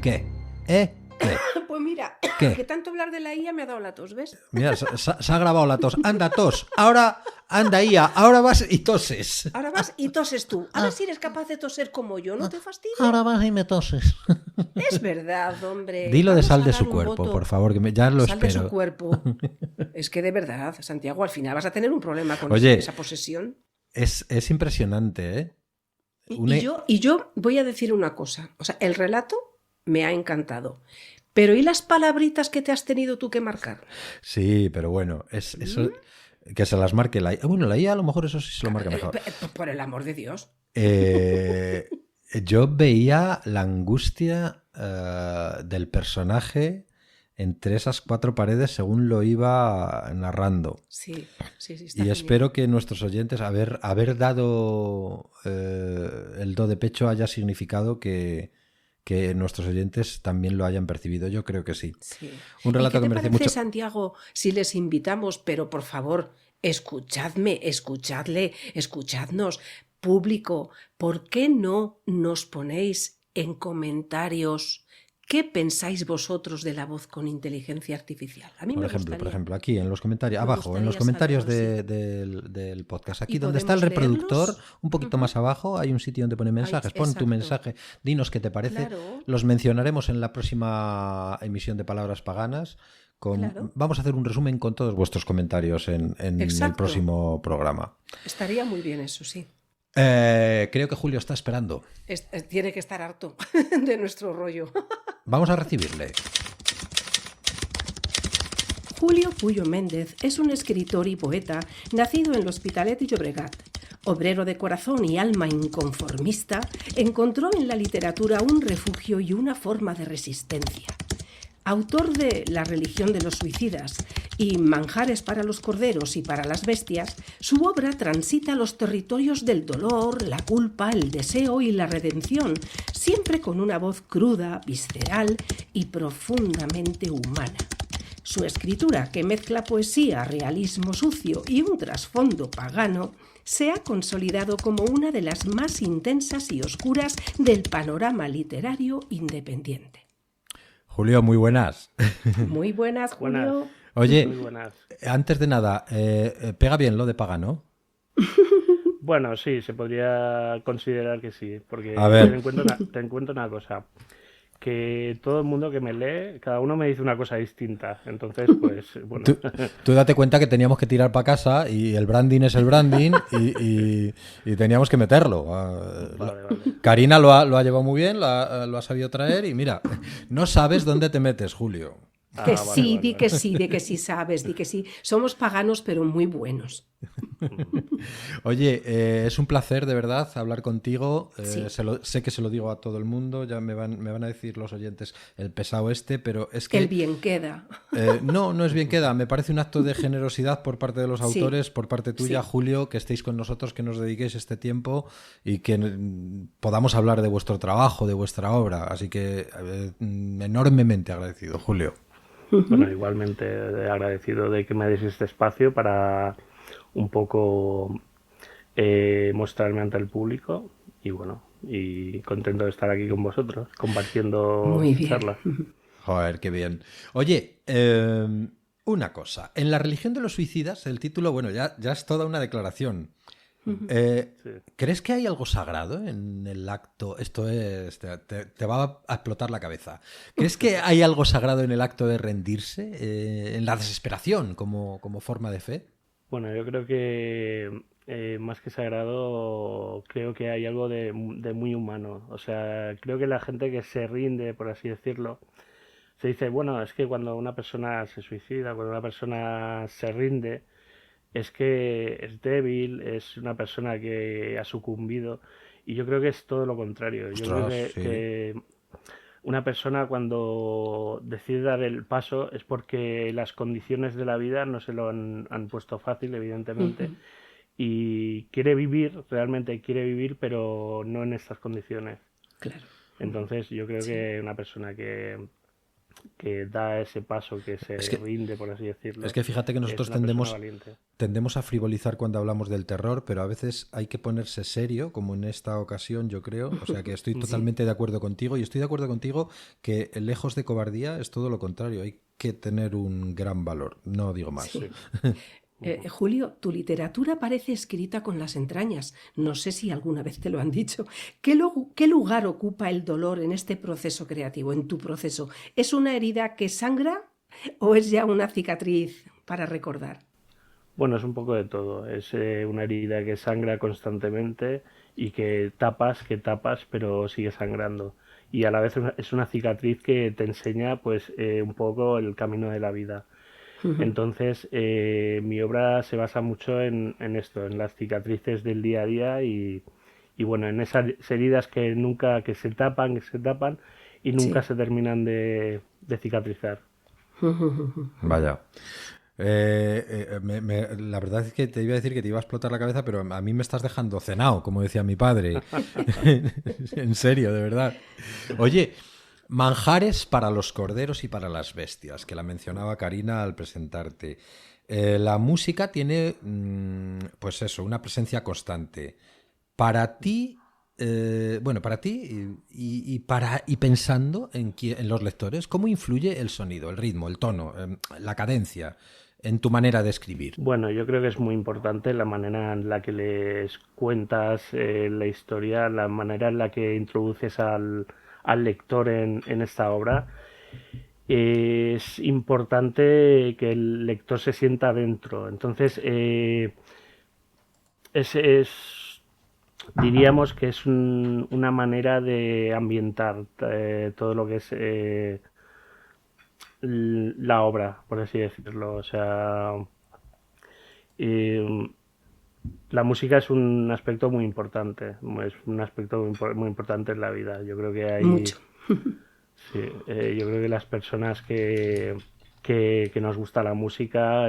S1: ¿Qué?
S2: Pues mira,
S1: ¿Qué?
S2: que tanto hablar de la IA me ha dado la tos, ¿ves?
S1: Mira, se ha grabado la tos. Anda, tos. Ahora, anda, IA. Ahora vas y toses.
S2: Ahora vas y toses tú. Ahora si eres capaz de toser como yo, ¿no te fastidia?
S4: Ahora vas y me toses.
S2: Es verdad, hombre.
S1: Dilo de
S2: Vamos
S1: sal
S2: a
S1: de
S2: dar
S1: su
S2: un
S1: cuerpo,
S2: voto.
S1: por favor, que ya lo
S2: Sal de su
S1: espero.
S2: cuerpo. Es que de verdad, Santiago, al final vas a tener un problema con
S1: Oye,
S2: esa posesión.
S1: Es impresionante, ¿eh?
S2: Y yo voy a decir una cosa. O sea, el relato me ha encantado. Pero ¿y las palabritas que te has tenido tú que marcar?
S1: Sí, pero bueno, eso que se las marque la IA. Bueno, la IA a lo mejor eso sí se lo marca mejor.
S2: Por el amor de Dios.
S1: Yo veía la angustia del personaje entre esas cuatro paredes según lo iba narrando.
S2: Sí, sí, sí.
S1: Y
S2: Está
S1: espero que nuestros oyentes, haber dado el do de pecho haya significado que nuestros oyentes también lo hayan percibido. Yo creo que sí.
S2: Sí.
S1: Un
S2: ¿Y
S1: relato
S2: qué
S1: que
S2: te
S1: merece
S2: parece,
S1: mucho.
S2: Santiago, si les invitamos, pero por favor, escuchadme, escuchadle, escuchadnos, público, ¿por qué no nos ponéis en comentarios qué pensáis vosotros de la voz con inteligencia artificial? A mí
S1: Por
S2: me
S1: ejemplo, aquí en los comentarios,
S2: me
S1: abajo, en los
S2: gustaría
S1: comentarios
S2: saberlo, sí.
S1: del podcast,
S2: ¿Y
S1: aquí donde está el
S2: podemos
S1: reproductor,
S2: leerlos?
S1: un poquito
S2: Ujú.
S1: más abajo, hay un sitio donde pone
S2: Ay,
S1: mensajes. Pon tu
S2: exacto.
S1: mensaje, dinos qué te parece.
S2: Claro,
S1: Los mencionaremos en la próxima emisión de Palabras Paganas.
S2: claro,
S1: Vamos a hacer un resumen con todos vuestros comentarios en el
S2: exacto.
S1: próximo programa.
S2: Estaría muy bien eso, sí.
S1: Creo que Julio está esperando.
S2: Tiene que estar harto de nuestro rollo.
S1: Vamos a recibirle.
S2: Julio Puyo Méndez es un escritor y poeta nacido en l'Hospitalet de Llobregat. Obrero de corazón y alma inconformista, encontró en la literatura un refugio y una forma de resistencia. Autor de La religión de los suicidas y Manjares para los corderos y para las bestias, su obra transita los territorios del dolor, la culpa, el deseo y la redención, siempre con una voz cruda, visceral y profundamente humana. Su escritura, que mezcla poesía, realismo sucio y un trasfondo pagano, se ha consolidado como una de las más intensas y oscuras del panorama literario independiente.
S1: Julio, muy buenas.
S2: Muy buenas, Julio.
S4: Buenas.
S1: Oye,
S4: Muy buenas.
S1: antes de nada, pega bien lo de pagano.
S4: Bueno, sí, se podría considerar que sí, porque
S1: A ver.
S4: te encuentro una cosa, que todo el mundo que me lee, cada uno me dice una cosa distinta, entonces, pues, bueno.
S1: Tú date cuenta que teníamos que tirar para casa y el branding es el branding y teníamos que meterlo.
S4: Vale.
S1: Karina lo ha llevado muy bien, lo ha sabido traer y mira, no sabes dónde te metes, Julio.
S2: Que
S4: Vale,
S2: sí,
S4: vale.
S2: di que sí, de que sí sabes, di que sí. Somos paganos, pero muy buenos.
S1: Oye, es un placer de verdad hablar contigo.
S2: Sí.
S1: Sé que se lo digo a todo el mundo, ya me van a decir los oyentes el pesado este, pero es que...
S2: El bien queda.
S1: No es bien queda. Me parece un acto de generosidad por parte de los
S2: Sí.
S1: autores, por parte tuya,
S2: Sí.
S1: Julio, que estéis con nosotros, que nos dediquéis este tiempo y que podamos hablar de vuestro trabajo, de vuestra obra. Así que enormemente agradecido, Julio.
S4: Bueno, igualmente agradecido de que me deis este espacio para un poco mostrarme ante el público y bueno, y contento de estar aquí con vosotros, compartiendo
S2: Muy bien.
S4: charlas.
S1: Joder, qué bien. Oye, una cosa. En la religión de los suicidas, el título, bueno, ya es toda una declaración.
S4: Sí.
S1: ¿Crees que hay algo sagrado en el acto? Esto es, te va a explotar la cabeza. ¿Crees que hay algo sagrado en el acto de rendirse, en la desesperación como forma de fe?
S4: Bueno, yo creo que más que sagrado, creo que hay algo de muy humano. O sea, creo que la gente que se rinde, por así decirlo, se dice, bueno, es que cuando una persona se suicida, cuando una persona se rinde, es que es débil, es una persona que ha sucumbido. Y yo creo que es todo lo contrario. Yo creo
S1: Ostras, sí.
S4: que una persona cuando decide dar el paso es porque las condiciones de la vida no se lo han puesto fácil, evidentemente, y quiere vivir, realmente quiere vivir, pero no en estas condiciones.
S2: Claro.
S4: Entonces yo creo
S2: Sí.
S4: que una persona que da ese paso, que se
S1: Es que-
S4: rinde, por así decirlo,
S1: Es que fíjate que nosotros
S4: es una persona valiente.
S1: tendemos a frivolizar cuando hablamos del terror, pero a veces hay que ponerse serio, como en esta ocasión, yo creo. O sea que estoy totalmente de acuerdo contigo y estoy de acuerdo contigo que lejos de cobardía es todo lo contrario. Hay que tener un gran valor. No digo más.
S2: Sí. Julio, tu literatura parece escrita con las entrañas. No sé si alguna vez te lo han dicho. ¿Qué lugar ocupa el dolor en este proceso creativo, en tu proceso? ¿Es una herida que sangra o es ya una cicatriz para recordar?
S4: Bueno, es un poco de todo. Es una herida que sangra constantemente y que tapas, pero sigue sangrando. Y a la vez es una cicatriz que te enseña, pues, un poco el camino de la vida. Entonces, mi obra se basa mucho en esto, en las cicatrices del día a día y bueno, en esas heridas que se tapan y nunca
S2: Sí.
S4: se terminan de cicatrizar.
S1: Vaya. La verdad es que te iba a decir que te iba a explotar la cabeza, pero a mí me estás dejando cenado, como decía mi padre. En serio, de verdad. Oye, manjares para los corderos y para las bestias, que la mencionaba Karina al presentarte. La música tiene, pues eso, una presencia constante. Para ti, para ti y pensando en los lectores, ¿cómo influye el sonido, el ritmo, el tono, la cadencia en tu manera de escribir?
S4: Bueno, yo creo que es muy importante la manera en la que les cuentas la historia, la manera en la que introduces al lector en esta obra. Es importante que el lector se sienta dentro. Entonces, diríamos que es una manera de ambientar todo lo que es la obra, por así decirlo. O sea, la música es un aspecto muy importante, es un aspecto muy importante en la vida. Yo creo que hay...
S2: Mucho.
S4: Sí, yo creo que las personas que nos gusta la música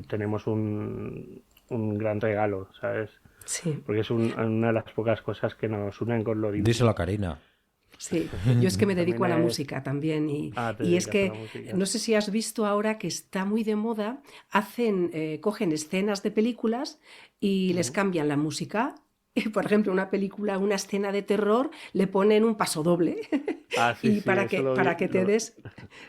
S4: tenemos un gran regalo, ¿sabes?
S2: Sí.
S4: Porque es una de las pocas cosas que nos unen con lo divino.
S1: Díselo a Karina.
S2: Sí, yo es que me dedico a la música también y es que no sé si has visto ahora que está muy de moda, cogen escenas de películas y les cambian la música. Por ejemplo, una película, una escena de terror, le ponen un pasodoble.
S4: Sí,
S2: y para que te des...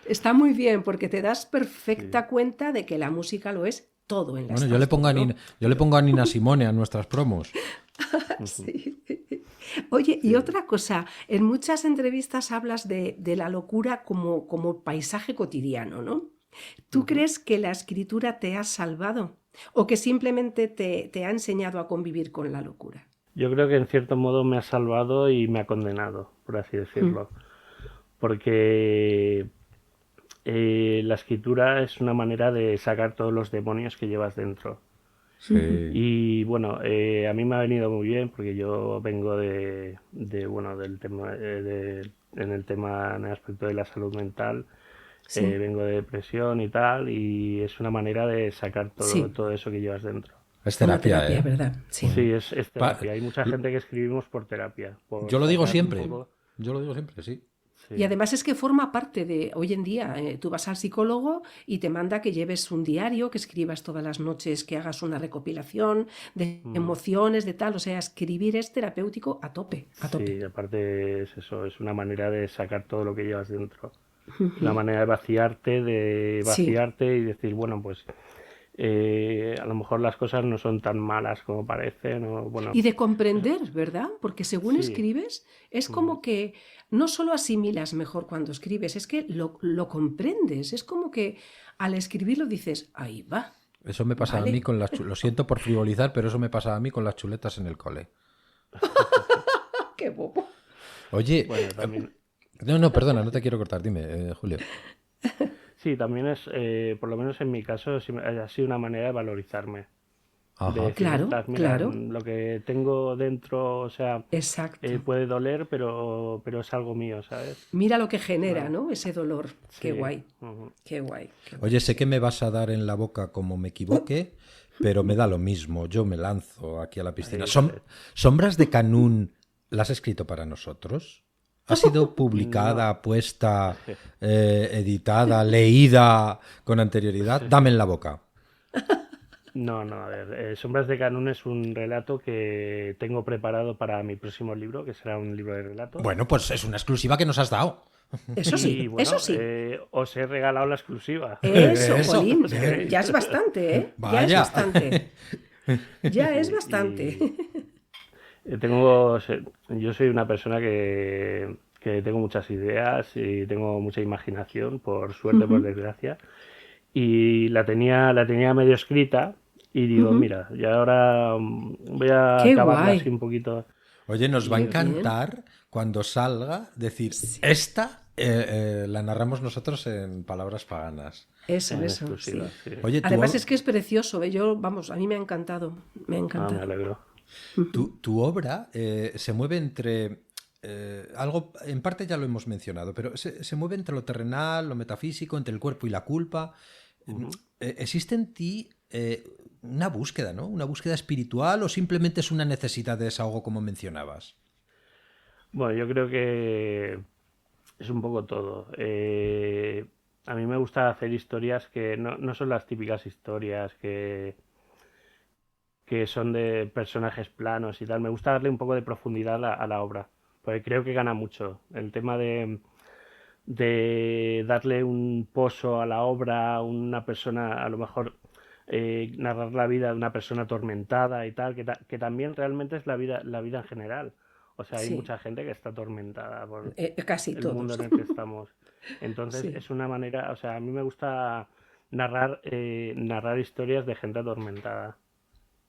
S2: Está muy bien, porque te das perfecta cuenta de que la música lo es todo en la
S1: Bueno, yo le pongo a Nina Simone a nuestras promos.
S2: Sí. Oye, y otra cosa, en muchas entrevistas hablas de la locura como paisaje cotidiano, ¿no? ¿Tú crees que la escritura te ha salvado o que simplemente te ha enseñado a convivir con la locura?
S4: Yo creo que en cierto modo me ha salvado y me ha condenado, por así decirlo. Porque la escritura es una manera de sacar todos los demonios que llevas dentro.
S1: Sí.
S4: Y bueno, a mí me ha venido muy bien porque yo vengo del tema, en el aspecto de la salud mental.
S2: Sí.
S4: Vengo de depresión y tal, y es una manera de sacar todo eso que llevas dentro.
S1: Es terapia,
S2: terapia, ¿verdad? Sí,
S4: es terapia. Hay mucha gente que escribimos por terapia.
S1: Yo lo digo siempre. Sí.
S2: Sí. Y además es que forma parte de, hoy en día, tú vas al psicólogo y te manda que lleves un diario, que escribas todas las noches, que hagas una recopilación de emociones, de tal. O sea, escribir es terapéutico a tope.
S4: Sí, aparte es eso, es una manera de sacar todo lo que llevas dentro. Una manera de vaciarte y decir, bueno, pues a lo mejor las cosas no son tan malas como parecen.
S2: Y de comprender, ¿verdad? Porque según escribes, es como que no solo asimilas mejor cuando escribes, es que lo comprendes. Es como que al escribirlo dices, ahí va.
S1: Eso me pasa a mí con lo siento por frivolizar, pero eso me pasa a mí con las chuletas en el cole.
S2: ¡Qué bobo!
S1: Oye,
S4: bueno, también...
S1: No, perdona, no te quiero cortar, dime, Julio.
S4: Sí, también es, por lo menos en mi caso, ha sido una manera de valorizarme.
S1: Ajá.
S4: De decir,
S2: Claro.
S4: Lo que tengo dentro, o sea, puede doler, pero es algo mío, ¿sabes?
S2: Mira lo que genera, ¿no? Ese dolor.
S4: Sí.
S2: Qué guay. Qué guay.
S1: Oye, sé que me vas a dar en la boca como me equivoque, pero me da lo mismo. Yo me lanzo aquí a la piscina. ¿Sombras de Canún las has escrito para nosotros? ¿Ha sido publicada, puesta, editada, leída con anterioridad? Dame en la boca.
S4: No, a ver, Sombras de Canún es un relato que tengo preparado para mi próximo libro, que será un libro de relatos.
S1: Bueno, pues es una exclusiva que nos has dado.
S2: Eso sí,
S4: y, bueno,
S2: eso sí.
S4: Os he regalado la exclusiva.
S2: Eso, Jolín, ya es bastante, ¿eh?
S1: Vaya.
S2: Ya es bastante. Ya es bastante.
S4: Yo soy una persona que tengo muchas ideas y tengo mucha imaginación, por suerte, por desgracia, y la tenía medio escrita y digo, mira, y ahora voy a acabarla así un poquito.
S1: Oye, nos va a encantar cuando salga decir, esta la narramos nosotros en palabras paganas.
S2: Eso, sí.
S1: Oye,
S2: además es que es precioso, ¿eh? A mí me ha encantado, me ha encantado.
S4: Me alegro.
S1: Tu obra se mueve entre algo, en parte ya lo hemos mencionado, pero se mueve entre lo terrenal, lo metafísico, entre el cuerpo y la culpa. ¿Existe en ti una búsqueda, ¿no? ¿Una búsqueda espiritual o simplemente es una necesidad de desahogo como mencionabas?
S4: Bueno, yo creo que es un poco todo. A mí me gusta hacer historias que no son las típicas historias que son de personajes planos y tal. Me gusta darle un poco de profundidad a la obra, porque creo que gana mucho. El tema de darle un pozo a la obra, una persona, a lo mejor narrar la vida de una persona atormentada y tal, que también realmente es la vida en general. O sea, hay
S2: Sí,
S4: mucha gente que está atormentada por
S2: casi
S4: el mundo
S2: todos.
S4: en el que estamos. Entonces
S2: Sí.
S4: es una manera, o sea, a mí me gusta narrar historias de gente atormentada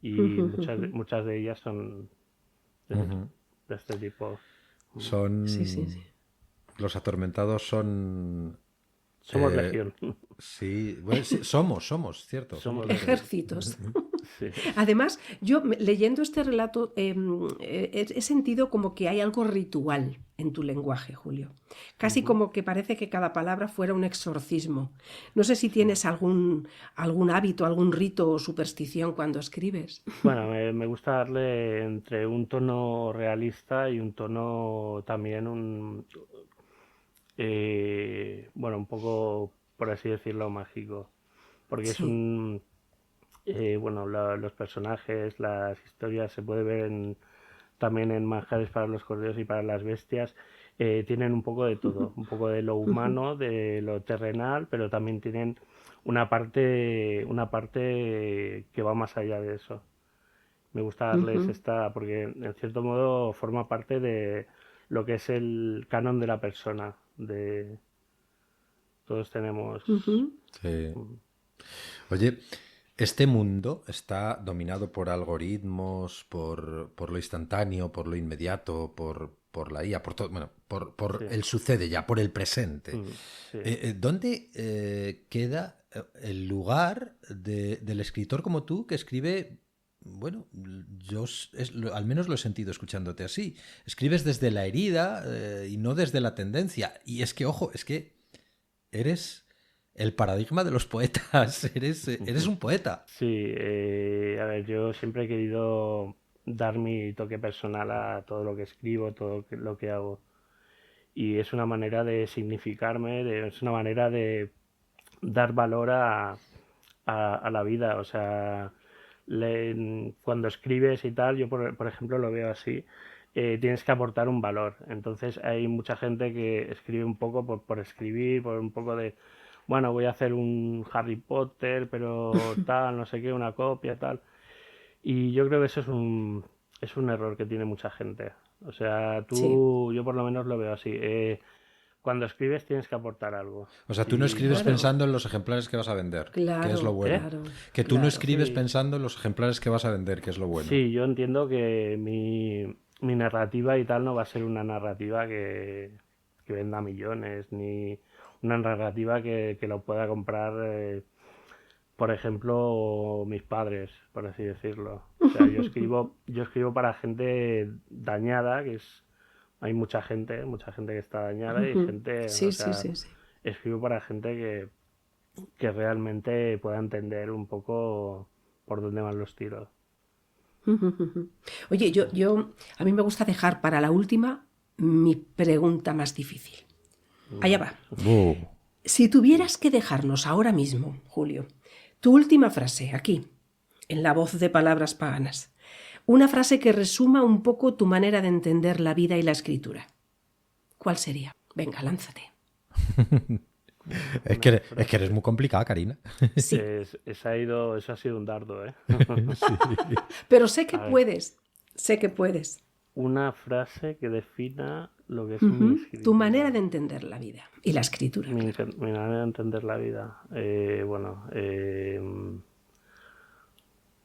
S4: y muchas de ellas son
S1: Ujú.
S4: de este tipo.
S2: Sí, sí, sí.
S1: Son... Los atormentados son...
S4: Somos
S1: eh,
S4: legión.
S1: sí, bueno, sí, somos, cierto, somos
S4: Somos
S1: legión.
S4: legión.
S2: Ejércitos.
S4: Sí.
S2: Además, yo leyendo este relato he sentido como que hay algo ritual en tu lenguaje, Julio. Casi
S4: Ujú.
S2: como que parece que cada palabra fuera un exorcismo. No sé si
S4: Sí.
S2: tienes algún hábito, algún rito o superstición cuando escribes.
S4: Bueno, me gusta darle entre un tono realista y un tono también bueno, un poco, por así decirlo, mágico. Porque es
S2: Sí.
S4: bueno, los personajes, las historias se puede ver también en Manjares para los Corderos y para las Bestias. Tienen un poco de todo, un poco de lo humano, de lo terrenal, pero también tienen una parte que va más allá de eso. Me gusta darles esta, porque en cierto modo forma parte de lo que es el canon de la persona. Todos tenemos.
S1: Sí. Oye, este mundo está dominado por algoritmos, por lo instantáneo, por lo inmediato, por la IA, por todo, bueno, por
S4: Sí,
S1: el sucede ya, por el presente.
S4: sí.
S1: ¿Dónde queda el lugar del escritor como tú que escribe? Bueno, al menos lo he sentido escuchándote así. Escribes desde la herida y no desde la tendencia. Y es que, ojo, es que eres el paradigma de los poetas. Eres un poeta.
S4: Sí, a ver, yo siempre he querido dar mi toque personal a todo lo que escribo, lo que hago. Y es una manera de significarme, es una manera de dar valor a la vida. O sea, cuando escribes y tal, yo por ejemplo lo veo así, tienes que aportar un valor. Entonces hay mucha gente que escribe un poco por escribir, por un poco de, bueno, voy a hacer un Harry Potter, pero tal, no sé qué, una copia, tal. Y yo creo que eso es un error que tiene mucha gente. O sea,
S2: Sí,
S4: yo por lo menos lo veo así. Cuando escribes tienes que aportar algo.
S1: O sea, tú no
S4: Y
S1: escribes
S2: claro,
S1: pensando en los ejemplares que vas a vender, que es lo
S2: claro,
S1: bueno.
S4: ¿Eh?
S2: claro,
S1: Que tú no
S2: claro.
S1: escribes
S4: Sí,
S1: pensando en los ejemplares que vas a vender, que es lo bueno.
S4: sí, yo entiendo que mi narrativa y tal no va a ser una narrativa que venda millones, ni una narrativa que lo pueda comprar, por ejemplo, mis padres, por así decirlo. O sea, yo escribo para gente dañada, hay mucha gente que está dañada y gente, o
S2: Sí, sí,
S4: sea,
S2: sí, sí.
S4: escribo para gente que realmente pueda entender un poco por dónde van los tiros.
S2: Oye, a mí me gusta dejar para la última mi pregunta más difícil. Allá
S4: Vale.
S2: va. Si tuvieras que dejarnos ahora mismo, Julio, tu última frase, aquí, en la voz de palabras paganas, una frase que resuma un poco tu manera de entender la vida y la escritura, ¿cuál sería? Venga, lánzate.
S1: Es
S4: Una
S1: que, es que eres
S4: frase.
S1: muy complicada, Karina.
S2: Sí,
S4: Eso ha sido un dardo, ¿eh?
S2: pero sé que
S4: A ver,
S2: puedes, sé que puedes.
S4: una frase que defina lo que es mi
S2: Tu manera de
S4: escritura,
S2: entender la vida y la escritura, claro.
S4: mi manera de entender la vida. Bueno,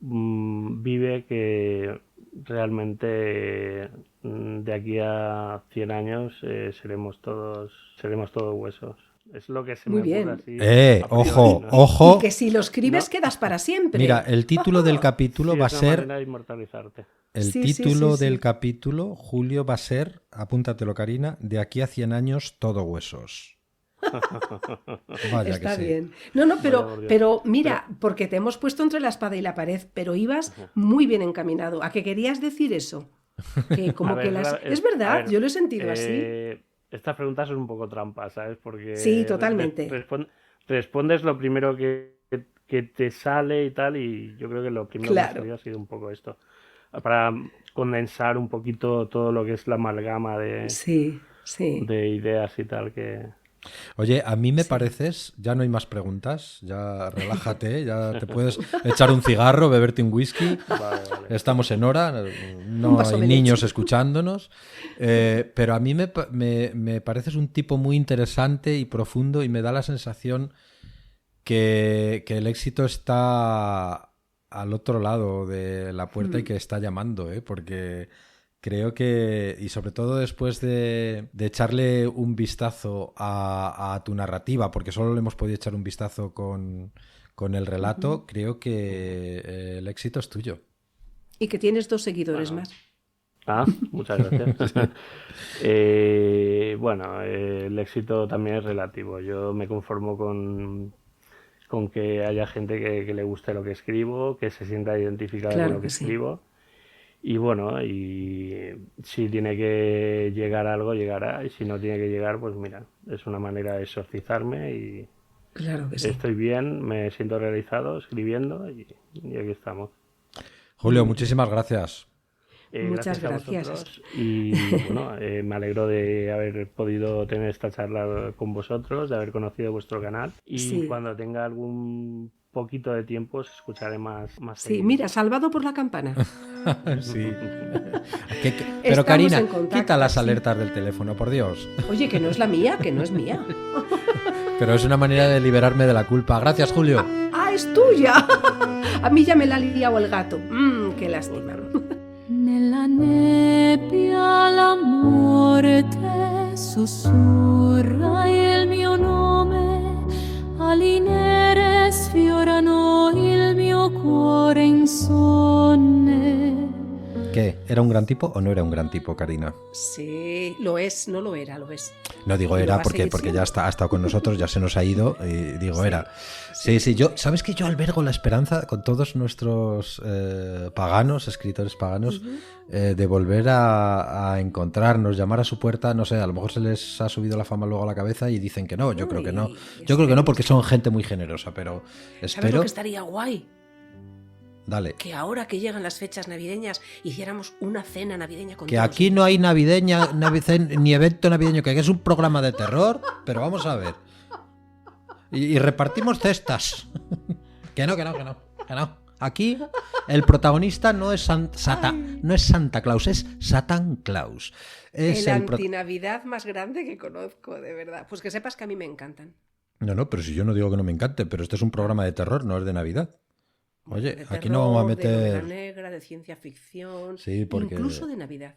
S4: vive que realmente de aquí a 100 años seremos todos huesos Es lo que se
S2: Muy
S4: me ocurre
S2: bien.
S4: así. a priori,
S1: Ojo,
S4: ¿no?
S1: ojo.
S2: Y que si lo escribes
S4: No.
S2: quedas para siempre.
S1: Mira, el título del capítulo
S4: Sí,
S1: va a
S4: es una
S1: ser...
S4: manera de inmortalizarte.
S1: El
S2: Sí, sí,
S1: título
S2: sí,
S1: del
S2: sí.
S1: capítulo, Julio, va a ser, apúntatelo, Karina, de aquí a 100 años todo huesos. Vaya
S2: Está
S1: que sí.
S2: bien. No,
S4: Vaya por Dios.
S2: pero mira, porque te hemos puesto entre la espada y la pared, pero ibas muy bien encaminado. ¿A qué querías decir eso? Que
S4: A
S2: como que
S4: ver,
S2: las...
S4: a
S2: Es verdad,
S4: ver,
S2: yo lo he sentido así.
S4: Estas preguntas son un poco trampas, ¿sabes? Porque
S2: Sí, totalmente.
S4: respondes lo primero que te sale y tal, y yo creo que lo primero que me ha
S2: Claro.
S4: salido ha sido un poco esto. Para condensar un poquito todo lo que es la amalgama
S2: Sí, sí,
S4: de ideas y tal que...
S1: Oye, a mí me
S2: sí.
S1: pareces, ya no hay más preguntas, ya relájate, ya te puedes echar un cigarro, beberte un whisky.
S4: Vale, vale.
S1: Estamos en hora,
S2: Un
S1: no
S2: vaso
S1: hay
S2: de
S1: niños
S2: leche.
S1: escuchándonos, pero a mí me pareces un tipo muy interesante y profundo y me da la sensación que el éxito está al otro lado de la puerta y que está llamando, ¿eh? Porque creo que, y sobre todo después de echarle un vistazo a tu narrativa, porque solo le hemos podido echar un vistazo con el relato, creo que el éxito es tuyo.
S2: Y que tienes 2 seguidores
S4: Bueno.
S2: más.
S4: Ah, muchas gracias. Bueno, el éxito también es relativo. Yo me conformo con que haya gente que le guste lo que escribo, que se sienta identificada con
S2: Claro
S4: lo que
S2: que sí.
S4: escribo. Y bueno, y si tiene que llegar a algo, llegará. Y si no tiene que llegar, pues mira, es una manera de exorcizarme y
S2: Claro que sí.
S4: estoy bien, me siento realizado escribiendo y aquí estamos.
S1: Julio, muchísimas gracias.
S2: Muchas
S4: Gracias a
S2: gracias.
S4: vosotros y bueno, me alegro de haber podido tener esta charla con vosotros, de haber conocido vuestro canal y
S2: Sí.
S4: cuando tenga algún poquito de tiempo os escucharé más
S2: Sí,
S4: seguido.
S2: mira, salvado por la campana.
S1: Sí. Pero
S2: Estamos
S1: Karina,
S2: en contacto,
S1: quita las
S2: sí.
S1: alertas del teléfono, por Dios.
S2: Oye, que no es la mía, que no es mía.
S1: Pero es una manera de liberarme de la culpa. Gracias, Julio.
S2: ¡Ah, es tuya! A mí ya me la ha liado el gato. Qué lástima.
S5: Nella nebbia la morte sussurra il mio nome, ali nere sfiorano il mio cuore insonne.
S1: ¿Qué? ¿Era un gran tipo o no era un gran tipo, Karina?
S2: Sí, lo es, no lo era, lo es.
S1: No digo
S2: Y lo va
S1: era
S2: a
S1: porque
S2: seguir
S1: ya
S2: siendo.
S1: ha estado con nosotros, ya se nos ha ido y digo era. Sí, yo, ¿sabes que yo albergo la esperanza con todos nuestros paganos, escritores paganos, de volver a encontrarnos, llamar a su puerta? No sé, a lo mejor se les ha subido la fama luego a la cabeza y dicen que no, yo creo que no. Yo creo que no porque son gente muy generosa, pero
S2: ¿Sabes lo
S1: espero...
S2: que estaría guay?
S1: Dale.
S2: Que ahora que llegan las fechas navideñas hiciéramos una cena navideña con
S1: Que
S2: todos
S1: aquí no hay navideña, ni evento navideño, que es un programa de terror, pero vamos a ver. Y repartimos cestas. Que no. Aquí el protagonista no es no es Santa Claus, es Satan Claus. Es
S2: el
S1: el
S2: antinavidad más grande que conozco, de verdad. Pues que sepas que a mí me encantan.
S1: No, pero si yo no digo que no me encante, pero este es un programa de terror, no es de Navidad. Oye,
S2: De
S1: aquí no vamos a
S2: terror, de novela
S1: meter...
S2: negra, de ciencia ficción,
S1: Sí, porque...
S2: incluso de Navidad.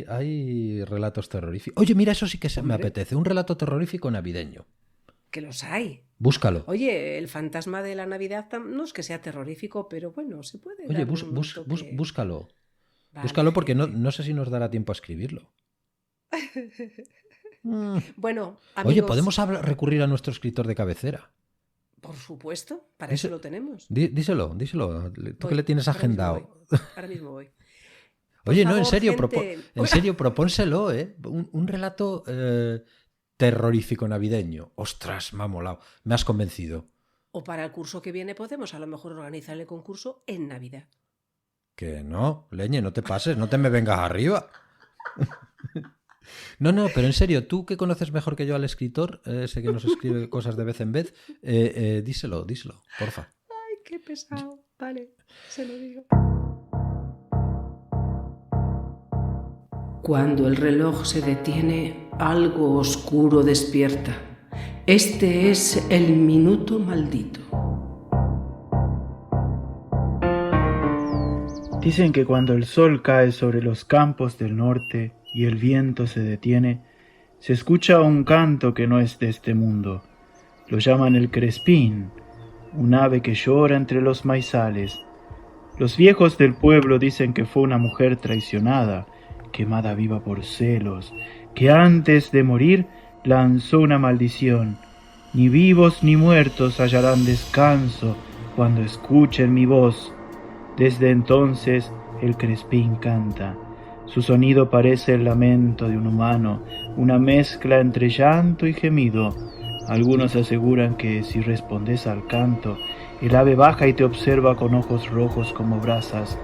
S1: Hay relatos terroríficos. Oye, mira, eso sí que me apetece. Un relato terrorífico navideño.
S2: Que los hay.
S1: Búscalo.
S2: Oye, el fantasma de la Navidad no es que sea terrorífico, pero bueno, se puede.
S1: Oye,
S2: dar un toque.
S1: búscalo.
S2: Vale,
S1: Búscalo porque
S2: jefe.
S1: no sé si nos dará tiempo a escribirlo.
S2: Bueno, amigos,
S1: Oye, podemos recurrir a nuestro escritor de cabecera.
S2: por supuesto, para eso lo tenemos.
S1: Díselo. Tú que le tienes
S2: Ahora mismo
S1: agendado.
S2: voy. Ahora mismo voy. Por
S1: Oye, no,
S2: favor,
S1: en serio,
S2: gente.
S1: propónselo, ¿eh? Un relato terrorífico navideño. Ostras, me ha molado. Me has convencido.
S2: O para el curso que viene podemos a lo mejor organizar el concurso en Navidad.
S1: Que no, Leñe, no te pases, no te me vengas arriba. No, pero en serio, tú que conoces mejor que yo al escritor, ese que nos escribe cosas de vez en vez, díselo, porfa.
S2: Ay, qué pesado. Vale, se lo digo. Cuando el reloj se detiene, algo oscuro despierta. Este es el minuto maldito.
S6: Dicen que cuando el sol cae sobre los campos del norte y el viento se detiene, Se escucha un canto que no es de este mundo. Lo llaman el crespín, un ave que llora entre los maizales. Los viejos del pueblo dicen que fue una mujer traicionada, quemada viva por celos, que antes de morir lanzó una maldición. Ni vivos ni muertos hallarán descanso cuando escuchen mi voz. Desde entonces el crespín canta. Su sonido parece el lamento de un humano, una mezcla entre llanto y gemido. Algunos aseguran que si respondes al canto, el ave baja y te observa con ojos rojos como brasas.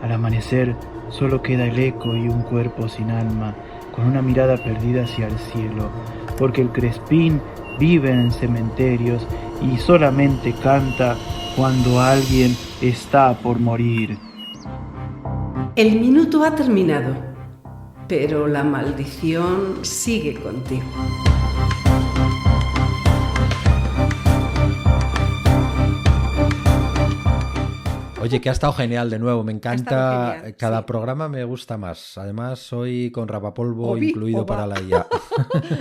S6: Al amanecer solo queda el eco y un cuerpo sin alma, con una mirada perdida hacia el cielo, porque el crespín vive en cementerios y solamente canta cuando alguien está por morir.
S2: El minuto ha terminado, pero la maldición sigue contigo.
S1: Oye, que ha estado genial de nuevo, me encanta,
S2: genial,
S1: cada
S2: sí.
S1: programa me gusta más. Además, hoy con rapapolvo
S2: Obi,
S1: incluido
S2: oba.
S1: para la IA.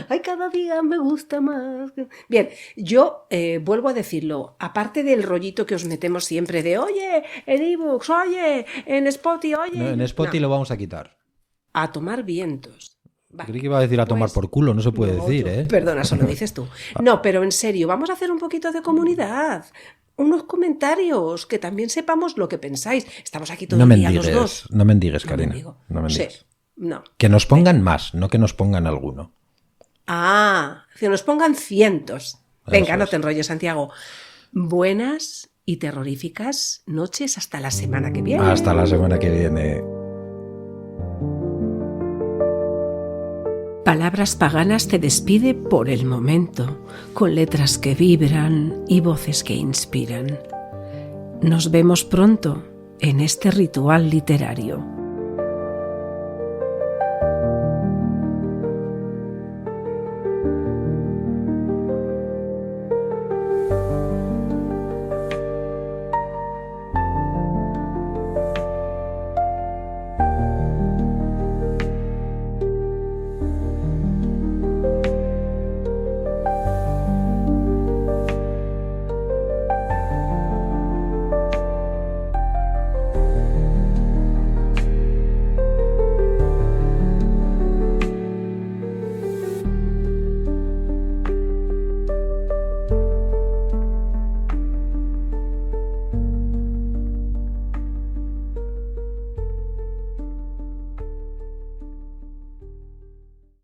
S2: Ay, cada día me gusta más. Bien, yo vuelvo a decirlo, aparte del rollito que os metemos siempre de, oye, en ebooks, oye, en Spotify, oye.
S1: No, en Spotify lo vamos a quitar.
S2: A tomar vientos. Vale,
S1: Creí que iba a decir a tomar
S2: pues,
S1: por culo, no se puede
S2: no,
S1: decir,
S2: yo-
S1: ¿eh?
S2: Perdona, eso lo dices tú. No, pero en serio, vamos a hacer un poquito de comunidad. Unos comentarios, que también sepamos lo que pensáis. Estamos aquí todo
S1: No
S2: el día los
S1: mendigues,
S2: dos.
S1: no mendigues,
S2: No
S1: Karina.
S2: mendigo.
S1: No
S2: Sí,
S1: mendigues.
S2: no.
S1: Que nos pongan más, no que nos pongan alguno.
S2: Ah, que nos pongan cientos. Venga,
S1: Eso
S2: no
S1: es.
S2: te enrolles, Santiago. Buenas y terroríficas noches hasta la semana que viene.
S1: Hasta la semana que viene.
S2: Palabras Paganas te despide por el momento, con letras que vibran y voces que inspiran. Nos vemos pronto en este ritual literario.